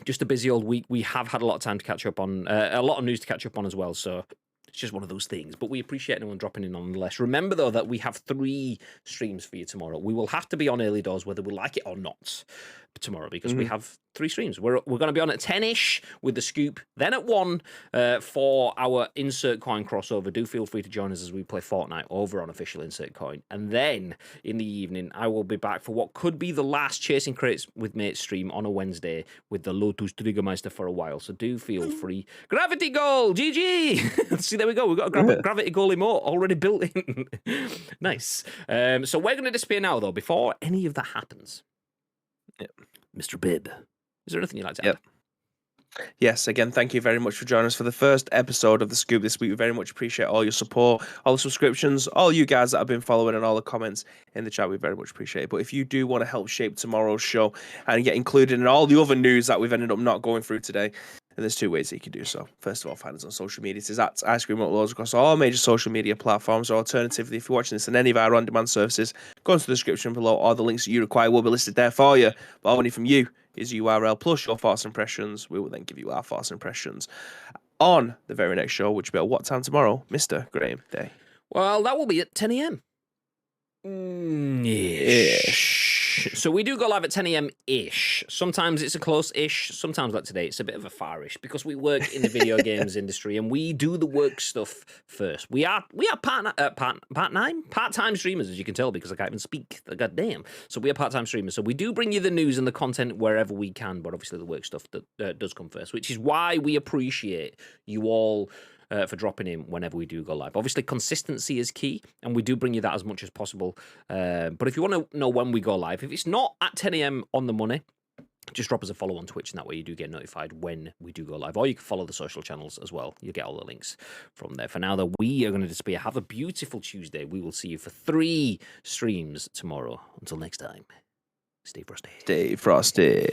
Just a busy old week. We have had a lot of time to catch up on, a lot of news to catch up on as well, so it's just one of those things. But we appreciate anyone dropping in nonetheless. Remember, though, that we have 3 streams for you tomorrow. We will have to be on early doors, whether we like it or not. tomorrow because we have 3 streams. We're going to be on at 10ish with the scoop, then at 1 for our Insert Coin crossover. Do feel free to join us as we play Fortnite over on Official Insert Coin. And then in the evening, I will be back for what could be the last Chasing Crates with Mates stream on a Wednesday with the Lotus Triggermeister for a while. So do feel free. Gravity goal! GG! See, there we go. We've got a gravity goal emote already built in. Nice. So we're going to disappear now, though, before any of that happens. Mr. Bibb, is there anything you'd like to add? Yes, again, thank you very much for joining us for the first episode of The Scoop this week. We very much appreciate all your support, all the subscriptions, all you guys that have been following, and all the comments in the chat. We very much appreciate it. But if you do want to help shape tomorrow's show and get included in all the other news that we've ended up not going through today, and there's 2 ways that you can do so. First of all, find us on social media. It is at Ice Cream Uploads across all major social media platforms. Or alternatively, if you're watching this on any of our on-demand services, go into the description below. All the links that you require will be listed there for you. But all we need from you is URL plus your thoughts and impressions. We will then give you our thoughts and impressions on the very next show, which will be at what time tomorrow, Mr. Graham Day? Well, that will be at 10 a.m. Ish. So we do go live at 10 a.m. ish. Sometimes it's a close-ish. Sometimes, like today, it's a bit of a far-ish because we work in the video games industry and we do the work stuff first. We are part-time streamers, as you can tell, because I can't even speak. Goddamn. So we are part-time streamers. So we do bring you the news and the content wherever we can, but obviously the work stuff that does come first, which is why we appreciate you all for dropping in whenever we do go live. Obviously, consistency is key, and we do bring you that as much as possible. But if you want to know when we go live, if it's not at 10 a.m. on the money, just drop us a follow on Twitch, and that way you do get notified when we do go live. Or you can follow the social channels as well. You'll get all the links from there. For now, though, we are going to disappear. Have a beautiful Tuesday. We will see you for 3 streams tomorrow. Until next time, stay frosty. Stay frosty.